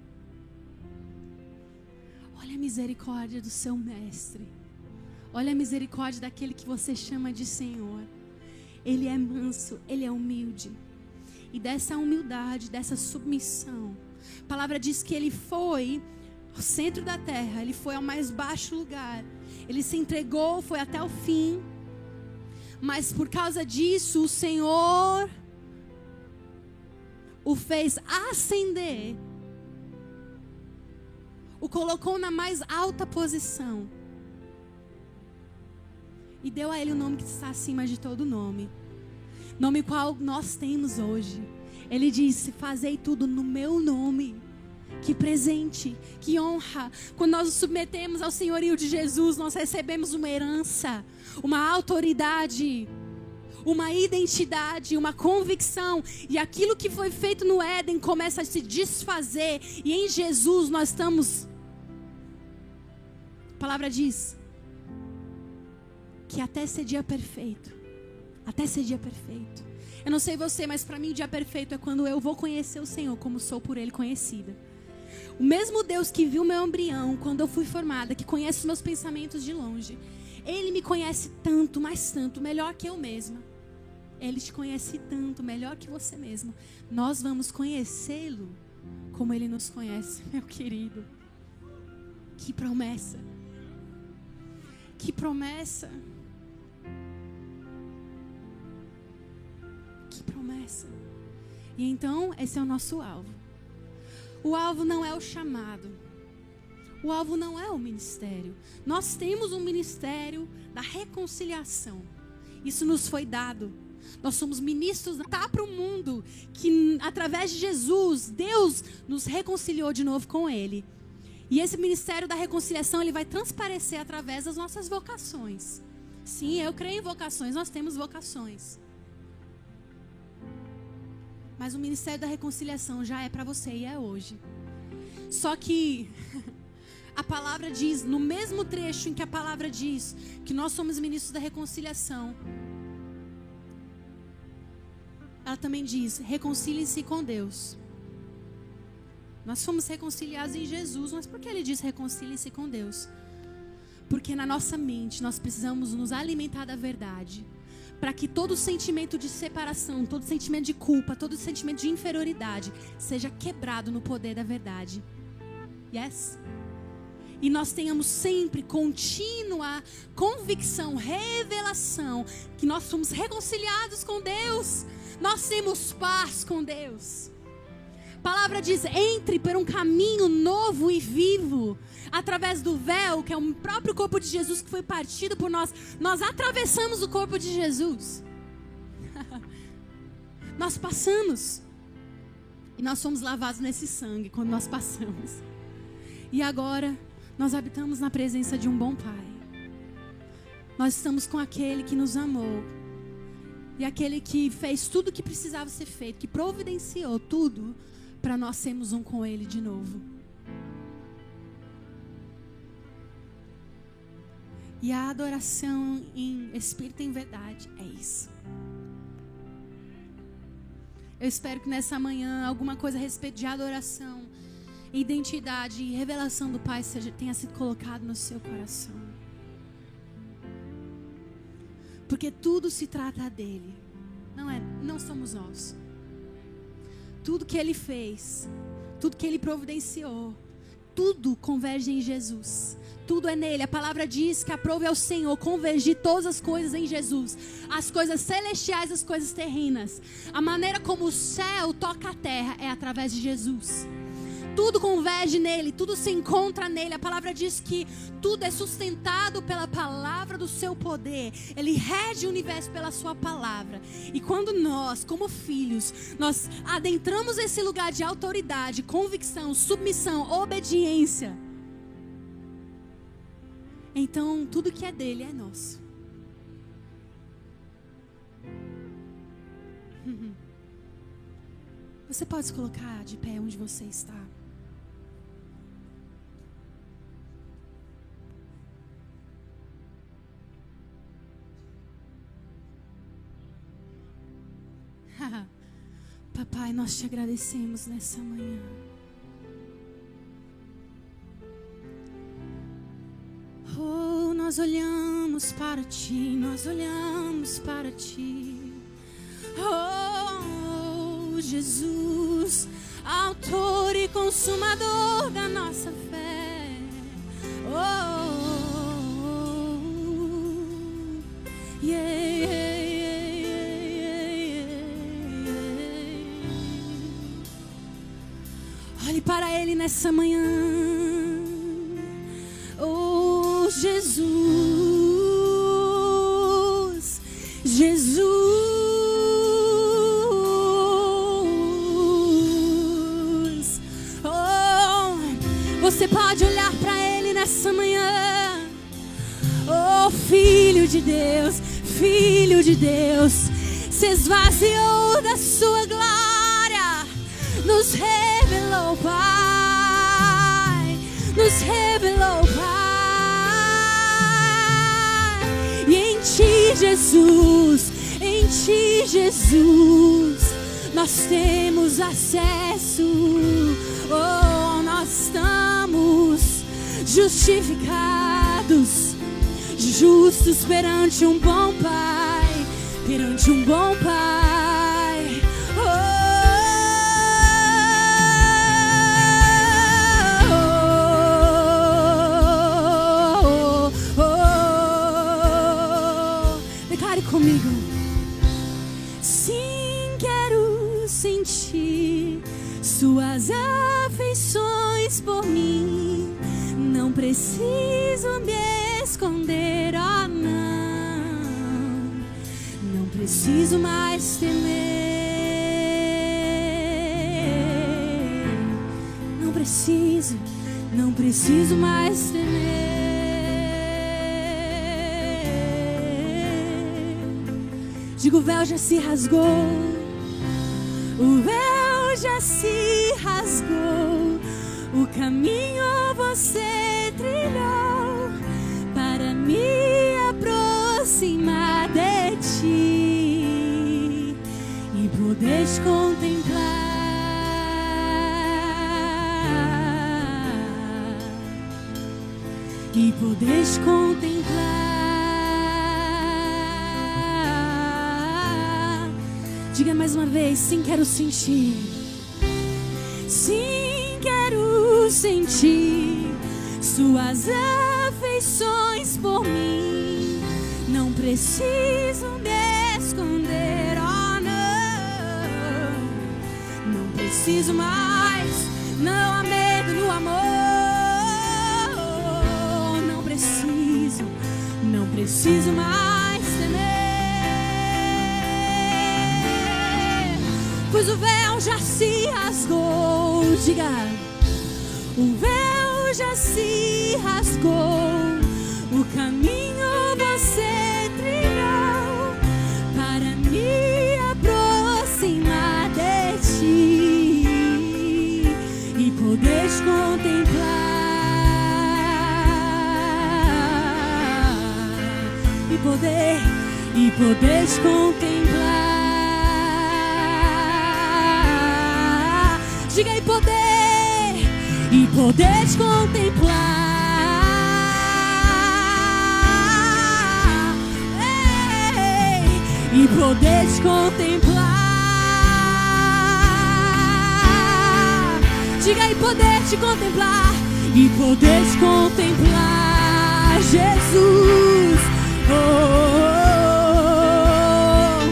Olha a misericórdia do seu mestre. Olha a misericórdia daquele que você chama de Senhor. Ele é manso, Ele é humilde. E dessa humildade, dessa submissão, a palavra diz que Ele foi ao centro da terra. Ele foi ao mais baixo lugar. Ele se entregou, foi até o fim. Mas por causa disso, o Senhor o fez ascender o colocou na mais alta posição e deu a ele o nome que está acima de todo nome, nome qual nós temos hoje. Ele disse: fazei tudo no meu nome. Que presente, que honra. Quando nós nos submetemos ao senhorio de Jesus, nós recebemos uma herança, uma autoridade, uma identidade, uma convicção. E aquilo que foi feito no Éden começa a se desfazer. E em Jesus nós estamos... A palavra diz que até ser dia perfeito. Até ser dia perfeito. Eu não sei você, mas para mim o dia perfeito é quando eu vou conhecer o Senhor como sou por Ele conhecida. O mesmo Deus que viu meu embrião quando eu fui formada, que conhece os meus pensamentos de longe, Ele me conhece tanto, mais tanto, melhor que eu mesma. Ele te conhece tanto, melhor que você mesma. Nós vamos conhecê-lo como Ele nos conhece, meu querido. Que promessa. Que promessa. Que promessa. E então, esse é o nosso alvo. O alvo não é o chamado. O alvo não é o ministério. Nós temos um ministério da reconciliação. Isso nos foi dado. Nós somos ministros para o mundo que, através de Jesus, Deus nos reconciliou de novo com Ele. E esse ministério da reconciliação, ele vai transparecer através das nossas vocações. Sim, eu creio em vocações. Nós temos vocações. Mas o ministério da reconciliação já é para você e é hoje. Só que a palavra diz, no mesmo trecho em que a palavra diz que nós somos ministros da reconciliação, ela também diz: reconciliem-se com Deus. Nós fomos reconciliados em Jesus, mas por que ele diz reconciliem-se com Deus? Porque na nossa mente nós precisamos nos alimentar da verdade, para que todo sentimento de separação, todo sentimento de culpa, todo sentimento de inferioridade seja quebrado no poder da verdade. Yes? E nós tenhamos sempre contínua convicção, revelação, que nós somos reconciliados com Deus. Nós temos paz com Deus. A palavra diz: entre por um caminho novo e vivo. Através do véu, que é o próprio corpo de Jesus que foi partido por nós, nós atravessamos o corpo de Jesus. Nós passamos. E nós somos lavados nesse sangue quando nós passamos. E agora, nós habitamos na presença de um bom Pai. Nós estamos com aquele que nos amou. E aquele que fez tudo o que precisava ser feito, que providenciou tudo para nós sermos um com Ele de novo. E a adoração em espírito e em verdade é isso. Eu espero que nessa manhã alguma coisa a respeito de adoração, identidade e revelação do Pai tenha sido colocado no seu coração. Porque tudo se trata dele. Não somos nós. Tudo que Ele fez, tudo que Ele providenciou, tudo converge em Jesus. Tudo é nele. A palavra diz que aprove ao Senhor convergir todas as coisas em Jesus. As coisas celestiais, as coisas terrenas. A maneira como o céu toca a terra é através de Jesus. Tudo converge nele, tudo se encontra nele. A palavra diz que tudo é sustentado pela palavra do seu poder. Ele rege o universo pela sua palavra. E quando nós, como filhos, nós adentramos esse lugar de autoridade, convicção, submissão, obediência, então tudo que é dele é nosso. Você pode se colocar de pé onde você está. Papai, nós te agradecemos nessa manhã. Oh, nós olhamos para ti, nós olhamos para ti. Oh, Jesus, autor e consumador da nossa fé. Oh, yeah. Olhe para Ele nessa manhã. Jesus, Jesus. Oh, você pode olhar para Ele nessa manhã. Oh, Filho de Deus, Filho de Deus, se esvaziou da sua glória, nos revelou, Pai, nos revelou, Pai. E em Ti, Jesus, em Ti, Jesus, nós temos acesso. Oh, nós estamos justificados, justos perante um bom Pai, perante um bom Pai. Oh, oh, oh, oh. Declare comigo. Sim, quero sentir Suas afeições por mim. Não preciso me esconder, oh não. Não preciso mais temer. Não preciso mais temer. Digo, o véu já se rasgou. O véu já se rasgou. O caminho você trilhou para me aproximar de Ti e poder te contemplar. E poder te contemplar. Diga mais uma vez, sim, quero sentir. Sim, quero sentir Suas afeições por mim. Não preciso me esconder, oh não. Não preciso mais, não há medo no amor. Não preciso mais temer, pois o véu já se rasgou. Diga, o véu já se rasgou. O caminho você trilhou para me aproximar de Ti e poder te contemplar. E poder te contemplar. Diga, e poder te contemplar. Ei, e poder te contemplar. Diga, e poder te contemplar. E poder te contemplar, Jesus. Oh, oh, oh,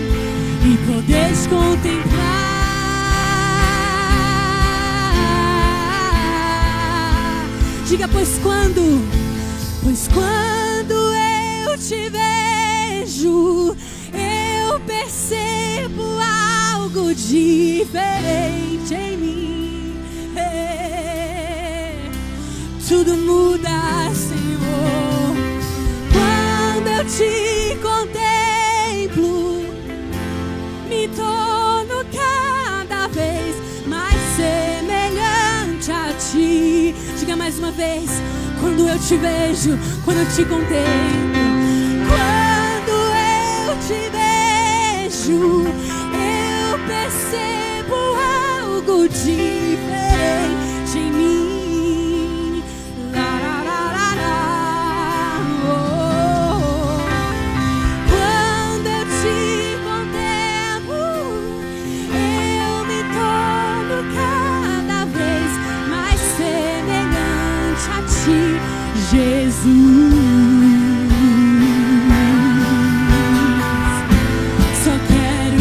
e poder te contemplar. Diga, pois quando eu te vejo, eu percebo algo diferente em mim. Tudo muda, Senhor. Eu te contemplo, me torno cada vez mais semelhante a Ti. Diga mais uma vez, quando eu te vejo, quando eu te contemplo, quando eu te vejo, eu percebo algo diferente em mim. Jesus, só quero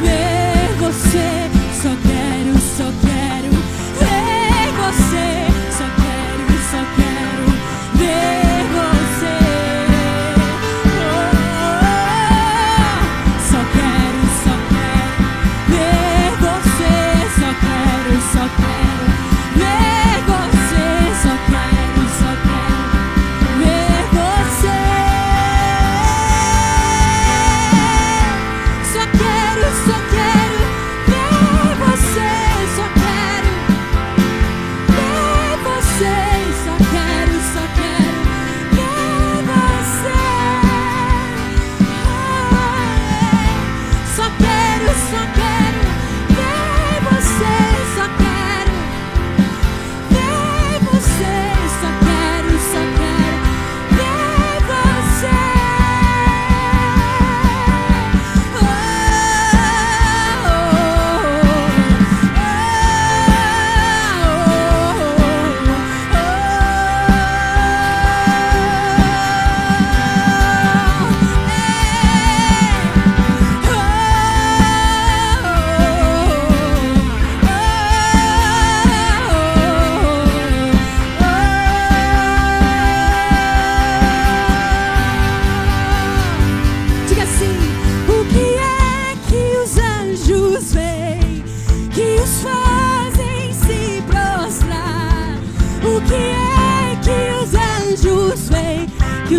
ver você, só quero ver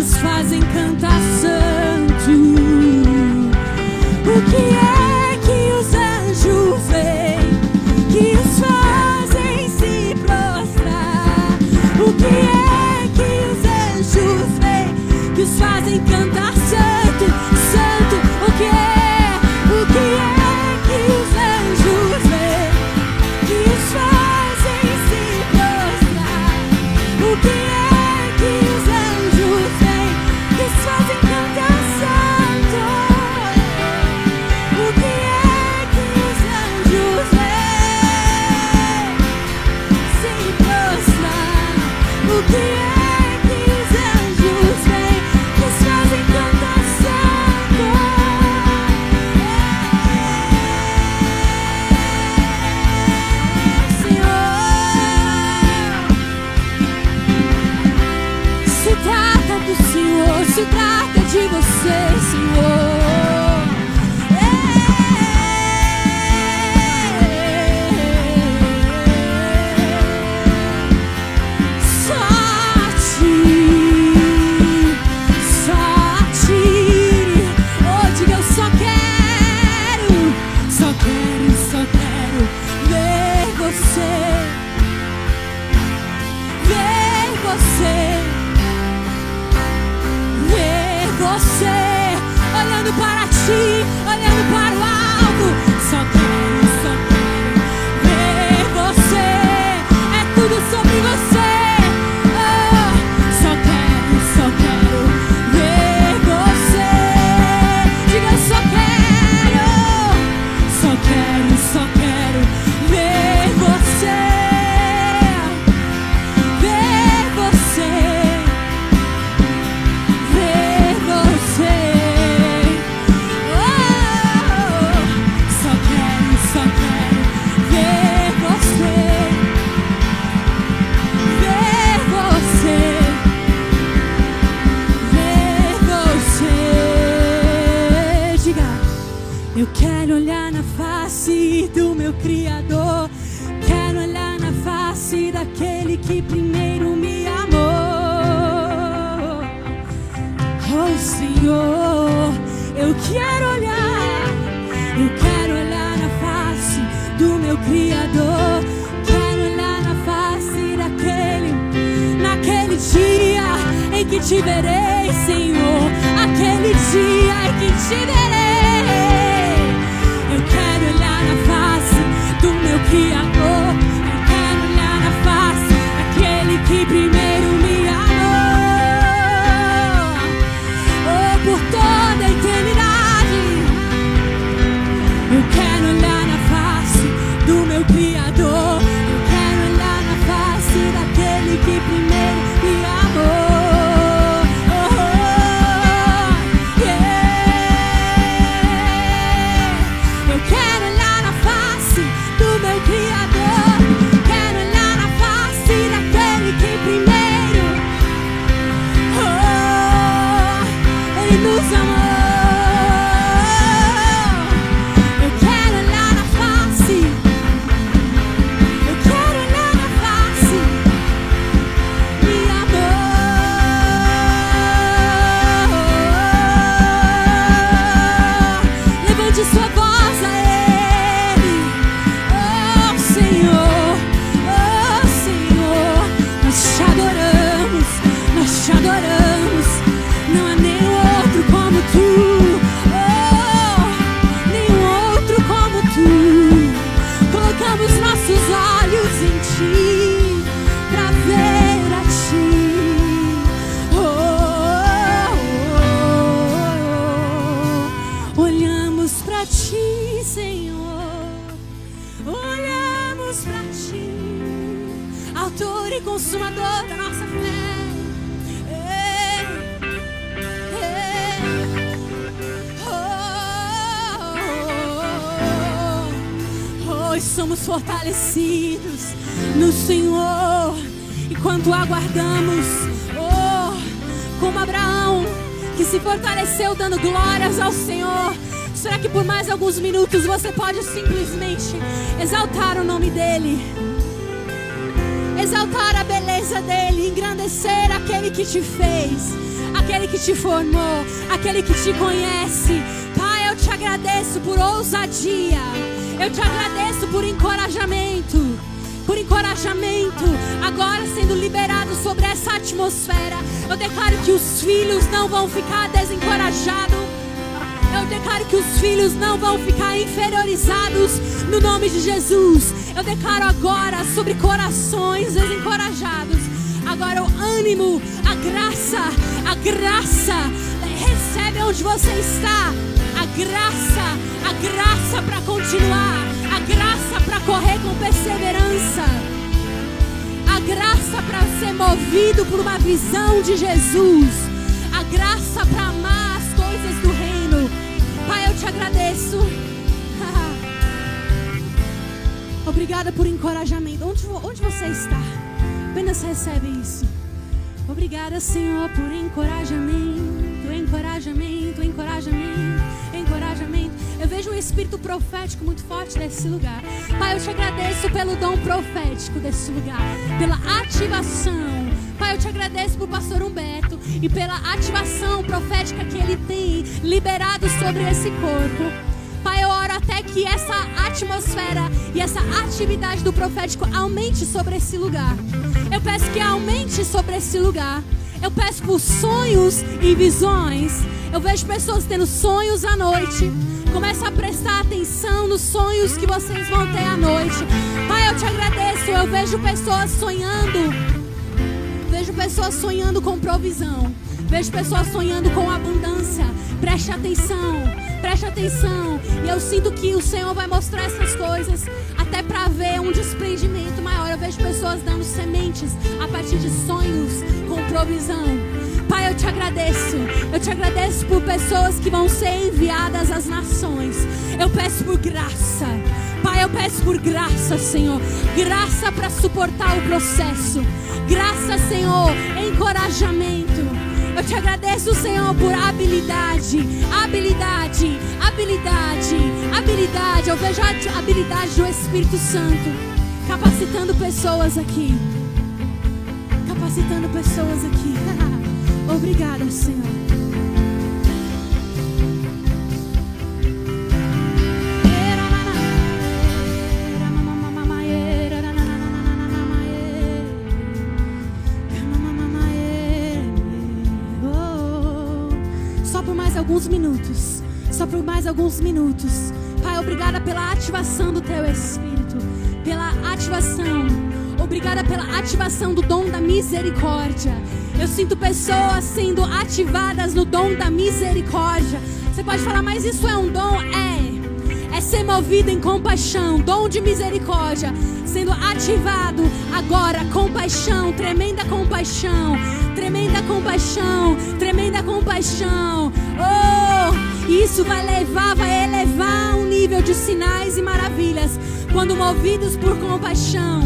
os fazem cantar santo. O que é que os anjos veem, que os fazem se prostrar? O que é que os anjos veem, que os fazem cantar santo, santo? O que é que os anjos veem, que os fazem se prostrar? O que é que os anjos veem, que os fazem cantar santo? O que é que os anjos veem se prostrar? O que é que os anjos veem, que os fazem cantar santo? Senhor, se trata do Senhor, se trata de você, Senhor. Olhando para ti, olhando para o alto, só quero ver você. É tudo sobre você. Oh, só quero ver você. Diga, só quero ver você. Ver você. Ver você. Só quero ver você. Ver você. Ver você. Diga, eu quero olhar na face do meu Criador. Quero olhar na face daquele que primeiro me amou. Oh Senhor, eu quero olhar na face do meu Criador. Quero olhar na face naquele dia em que te verei, Senhor. Aquele dia em que te verei. Eu quero olhar na face do meu Criador. Eu quero olhar na face daquele que primeiro me amou. Oh, por toda a eternidade. Eu quero olhar na face do meu Criador. Eu quero olhar na face daquele que primeiro me amou. Eu quero olhar na face do meu Criador. Quero olhar na face daquele que primeiro Ele nos amou. Eu quero olhar na face. Eu quero olhar na face. Me amou. Levante sua voz a Ele. Oh Senhor, nós te adoramos, nós te adoramos. Não há nenhum outro como tu. Oh, nenhum outro como tu. Colocamos nossos olhos em ti pra ver a ti. Olhamos pra ti, Senhor. Olhamos pra ti, autor e consumador da nossa fé. Somos fortalecidos no Senhor enquanto aguardamos. Oh, como Abraão, que se fortaleceu dando glórias ao Senhor. Será que por mais alguns minutos você pode simplesmente exaltar o nome dEle? Exaltar a beleza dEle, engrandecer aquele que te fez, aquele que te formou, aquele que te conhece. Pai, eu te agradeço por ousadia, eu te agradeço por encorajamento. Por encorajamento, agora sendo liberado sobre essa atmosfera. Eu declaro que os filhos não vão ficar desencorajados. Eu declaro que os filhos não vão ficar inferiorizados no nome de Jesus. Eu declaro agora sobre corações desencorajados. Agora o ânimo, a graça, recebe onde você está. A graça para continuar. A graça para correr com perseverança. A graça para ser movido por uma visão de Jesus. A graça para amar as coisas do reino. Pai, eu te agradeço. Obrigada por encorajamento. Onde você está? Apenas recebe isso. Obrigada, Senhor, por encorajamento. Eu vejo um espírito profético muito forte nesse lugar. Pai, eu te agradeço pelo dom profético desse lugar, pela ativação. Pai, eu te agradeço por pastor Humberto e pela ativação profética que ele tem liberado sobre esse corpo. Pai, eu oro até que essa atmosfera e essa atividade do profético aumente sobre esse lugar. Eu peço que aumente sobre esse lugar. Eu peço por sonhos e visões. Eu vejo pessoas tendo sonhos à noite. Começa a prestar atenção nos sonhos que vocês vão ter à noite. Pai, eu te agradeço. Eu vejo pessoas sonhando. Vejo pessoas sonhando com provisão. Vejo pessoas sonhando com abundância. Preste atenção. Preste atenção. E eu sinto que o Senhor vai mostrar essas coisas até para ver um desprendimento maior. Eu vejo pessoas dando sementes a partir de sonhos com provisão. Pai, eu te agradeço. Eu te agradeço por pessoas que vão ser enviadas às nações. Eu peço por graça. Pai, eu peço por graça, Senhor. Graça para suportar o processo. Graça, Senhor, encorajamento. Eu te agradeço, Senhor, por habilidade. Eu vejo a habilidade do Espírito Santo capacitando pessoas aqui. Obrigada, Senhor. Só por mais alguns minutos. Pai, obrigada pela ativação do Teu Espírito. Obrigada pela ativação do dom da misericórdia. Eu sinto pessoas sendo ativadas no dom da misericórdia. Você pode falar, mas isso é um dom? É ser movido em compaixão. Dom de misericórdia sendo ativado agora. Compaixão, tremenda compaixão. Isso vai elevar um nível de sinais e maravilhas. Quando movidos por compaixão.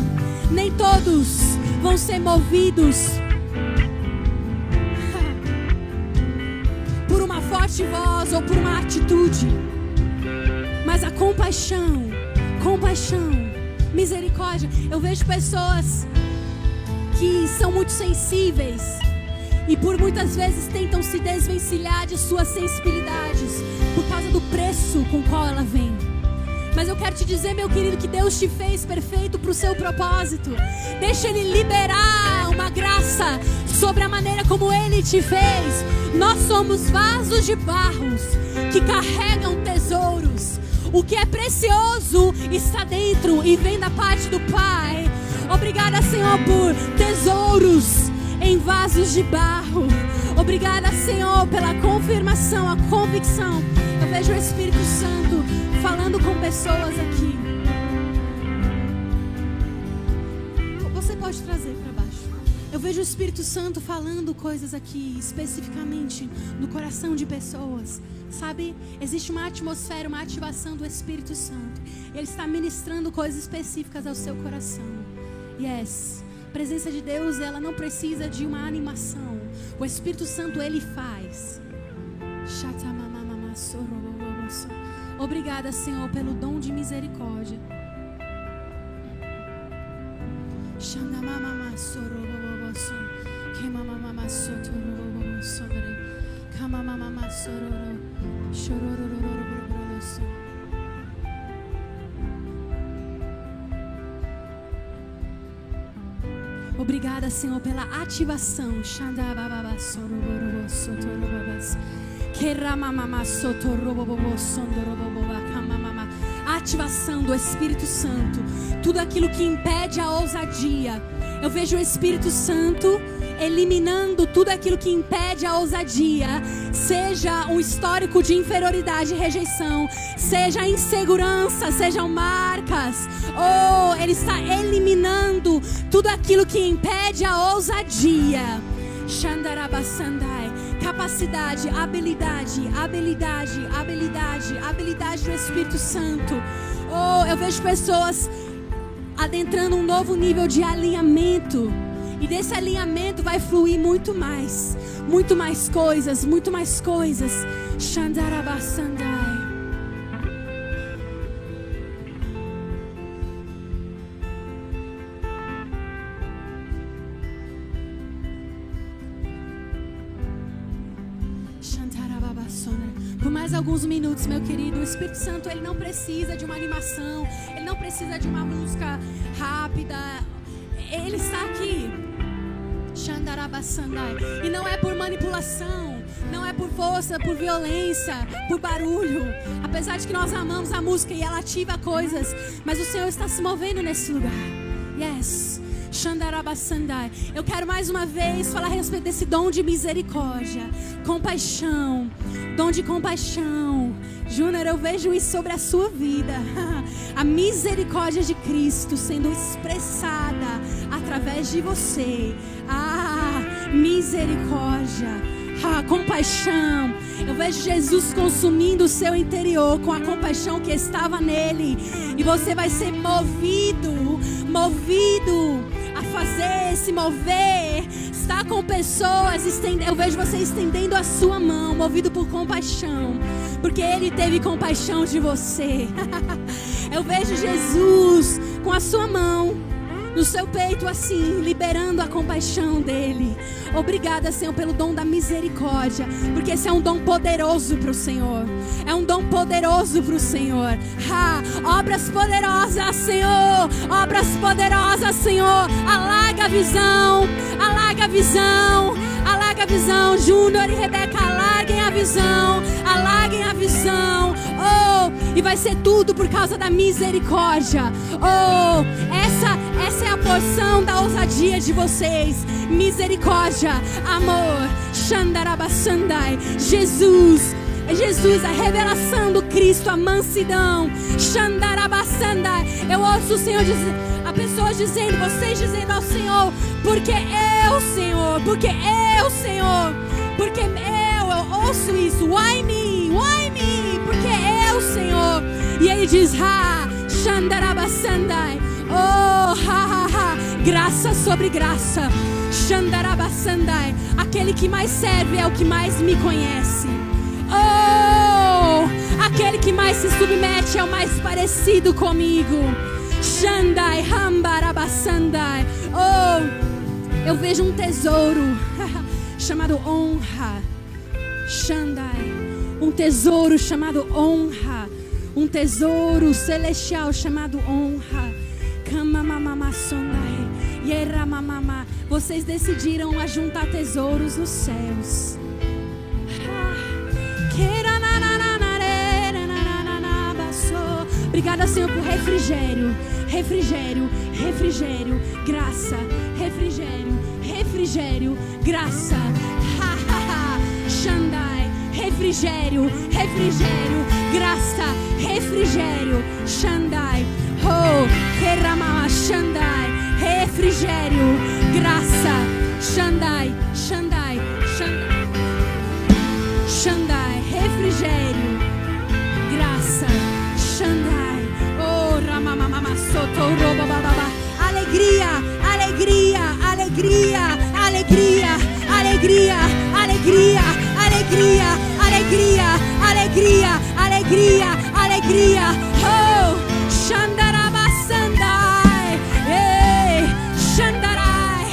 Nem todos vão ser movidos por uma forte voz ou por uma atitude, mas a compaixão, misericórdia. Eu vejo pessoas que são muito sensíveis e por muitas vezes tentam se desvencilhar de suas sensibilidades por causa do preço com o qual ela vem. Mas eu quero te dizer, meu querido, que Deus te fez perfeito para o seu propósito. Deixa Ele liberar uma graça sobre a maneira como Ele te fez. Nós somos vasos de barros que carregam tesouros. O que é precioso está dentro e vem da parte do Pai. Obrigada, Senhor, por tesouros em vasos de barro. Obrigada, Senhor, pela confirmação, a convicção. Eu vejo o Espírito Santo falando com pessoas aqui. Você pode trazer para baixo. Eu vejo o Espírito Santo falando coisas aqui, especificamente no coração de pessoas. Sabe, existe uma atmosfera, uma ativação do Espírito Santo. Ele está ministrando coisas específicas ao seu coração. Yes. A presença de Deus, ela não precisa de uma animação. O Espírito Santo, Ele faz. Obrigada, Senhor, pelo dom de misericórdia. Obrigada, Senhor, pela ativação. Ativação do Espírito Santo. Tudo aquilo que impede a ousadia. Eu vejo o Espírito Santo eliminando tudo aquilo que impede a ousadia, seja um histórico de inferioridade e rejeição, seja insegurança, sejam marcas. Ele está eliminando tudo aquilo que impede a ousadia. Shandarabasandai. Capacidade, habilidade do Espírito Santo. Eu vejo pessoas adentrando um novo nível de alinhamento. E desse alinhamento vai fluir muito mais coisas, Shandarabasandai. Por mais alguns minutos, meu querido, o Espírito Santo, ele não precisa de uma animação, ele não precisa de uma música rápida. Ele está aqui. E não é por manipulação, não é por força, por violência, por barulho. Apesar de que nós amamos a música e ela ativa coisas, mas o Senhor está se movendo nesse lugar. Yes. Eu quero mais uma vez falar a respeito desse dom de misericórdia, compaixão, dom de compaixão. Júnior, eu vejo isso sobre a sua vida. A misericórdia de Cristo sendo expressada através de você. Misericórdia, compaixão. Eu vejo Jesus consumindo o seu interior com a compaixão que estava nele. E você vai ser movido a fazer, se mover. Está com pessoas, eu vejo você estendendo a sua mão, movido por compaixão, porque Ele teve compaixão de você. Eu vejo Jesus com a sua mão no seu peito assim, liberando a compaixão dele. Obrigada, Senhor, pelo dom da misericórdia, porque esse é um dom poderoso para o Senhor. É um dom poderoso para o Senhor. Obras poderosas, Senhor. Obras poderosas, Senhor. Alarga a visão. Alarga a visão. Alarga a visão. Júnior e Rebeca, alarguem a visão. Alarguem a visão. E vai ser tudo por causa da misericórdia. Essa é a porção da ousadia de vocês. Misericórdia, amor. Shandarabasandai. Jesus, a revelação do Cristo, a mansidão. Shandarabasandai. Eu ouço o Senhor dizer, a pessoas dizendo, vocês dizendo ao Senhor, porque eu, Senhor, porque eu, Senhor, porque eu ouço isso. Why me? Why me? Porque eu, Senhor. E Ele diz, Shandarabasandai. Graça sobre graça. Shandarabasandai. Aquele que mais serve é o que mais me conhece. Aquele que mais se submete é o mais parecido comigo. Shandai Hambarabasandai. Eu vejo um tesouro chamado honra. Shandai. Um tesouro chamado honra. Um tesouro celestial chamado honra. Vocês decidiram ajuntar tesouros nos céus. Obrigada, Senhor, por refrigério. Refrigério, refrigério, graça. Refrigério, refrigério, graça. Shandai. Refrigério, refrigério, graça. Refrigério, Shandai. Keramama Shandai. Refrigério, graça. Shandai, Shandai, Shandai. Shandai, refrigério, graça. Shandai. Ramamama Soto Robababa. Alegria, alegria, alegria, alegria, alegria, alegria, alegria, alegria, alegria, alegria, alegria. Shandarabasandai. Shandarai.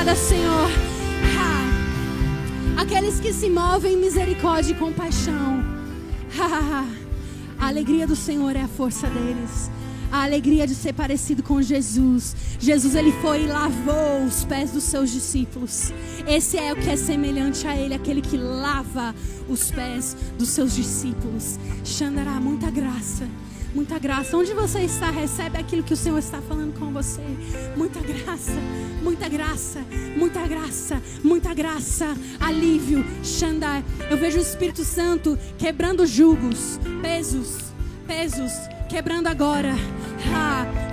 Obrigada, Senhor. Aqueles que se movem em misericórdia e compaixão. A alegria do Senhor é a força deles. A alegria de ser parecido com Jesus. Jesus, ele foi e lavou os pés dos seus discípulos. Esse é o que é semelhante a ele, aquele que lava os pés dos seus discípulos. Xandará, muita graça. Muita graça. Onde você está, recebe aquilo que o Senhor está falando com você. Muita graça, muita graça, muita graça, muita graça. Alívio, Xandai. Eu vejo o Espírito Santo quebrando julgos, pesos, quebrando agora.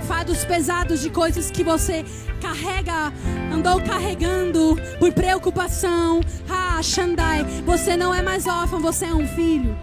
Fardos pesados de coisas que você andou carregando por preocupação. Xandai. Você não é mais órfão, você é um filho.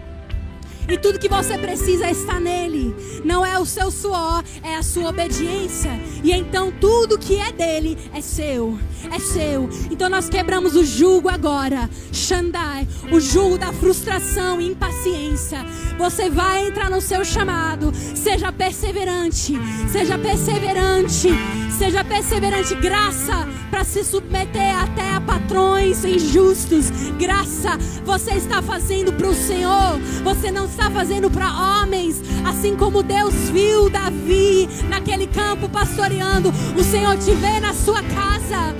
E tudo que você precisa está nele. Não é o seu suor, é a sua obediência. E então tudo que é dele é seu. É seu. Então nós quebramos o jugo agora. Xandai. O jugo da frustração e impaciência. Você vai entrar no seu chamado. Seja perseverante. Seja perseverante. Seja perseverante. Graça para se submeter até a patrões injustos. Graça. Você está fazendo para o Senhor. Você não está fazendo para homens. Assim como Deus viu Davi naquele campo pastoreando, o Senhor te vê na sua casa.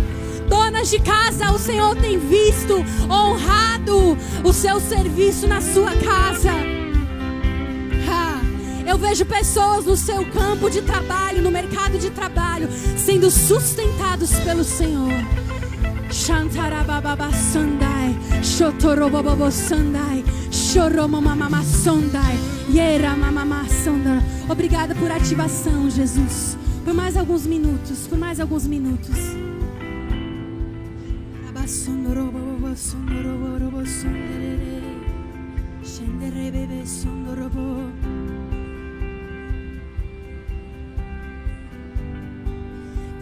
Donas de casa, o Senhor tem visto, honrado o seu serviço na sua casa. Eu vejo pessoas no seu campo de trabalho, no mercado de trabalho, sendo sustentados pelo Senhor. Shantarababa Sandai, Shotorobobo Sandai, Shoromamama Sandai, Yera Mamama Sandai. Obrigada por ativação, Jesus. Por mais alguns minutos, por mais alguns minutos. Abasondorobobo Sondorobobo Sondere, Shenderebebe Sondorobo.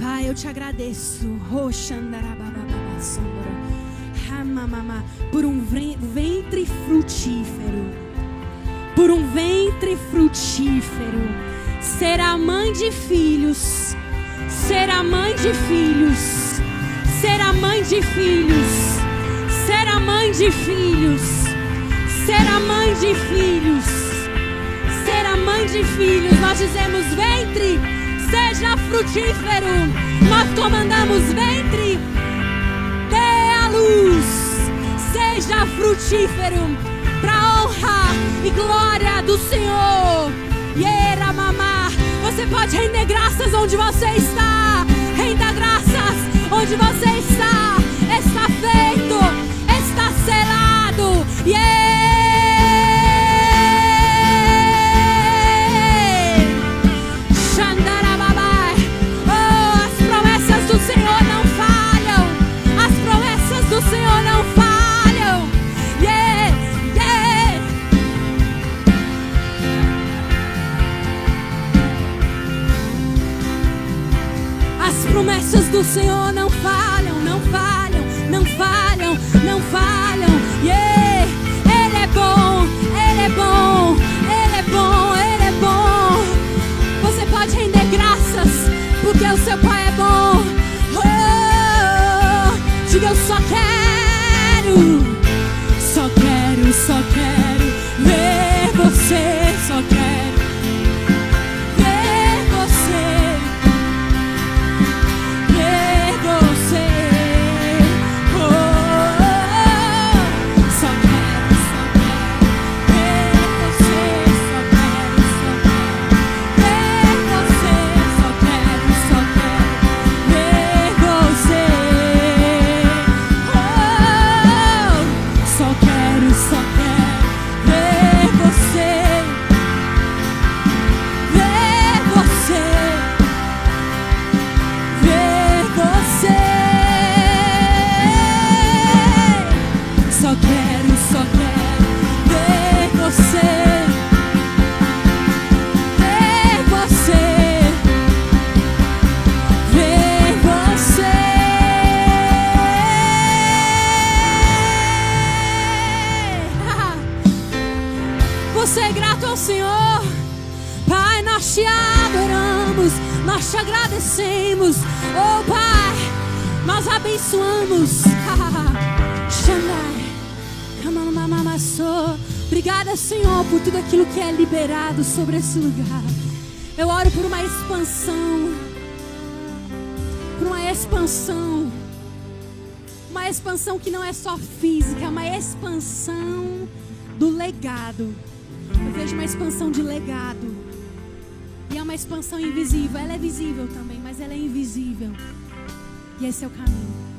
Pai, eu te agradeço por um ventre frutífero. Por um ventre frutífero. Será mãe de filhos. Será mãe de filhos. Será mãe de filhos. Será mãe de filhos. Será mãe de filhos. Será mãe de filhos. Nós dizemos ventre. Seja frutífero. Nós comandamos ventre. Dê a luz. Seja frutífero. Para honra e glória do Senhor. Yera mamá. Você pode render graças onde você está. Renda graças onde você está. Está feito. Está selado. O Senhor não falham. As promessas do Senhor não falham, não falham, não falham, não falham. Ele é bom, Ele é bom, Ele é bom, Ele é bom. Você pode render graças porque o seu Pai é bom. Diga, eu só quero ver você, só quero ver você, ver você. Só quero ver você, só quero ver você, só quero ver você. Você é grato ao Senhor. Pai, nós te adoramos, nós te agradecemos. Oh Pai, Nós abençoamos. Obrigada, Senhor, por tudo aquilo que é liberado sobre esse lugar. Eu oro por uma expansão. Por uma expansão. Uma expansão que não é só física, é uma expansão do legado. Eu vejo uma expansão de legado. E é uma expansão invisível. Ela é visível também, mas ela é invisível. E esse é o caminho.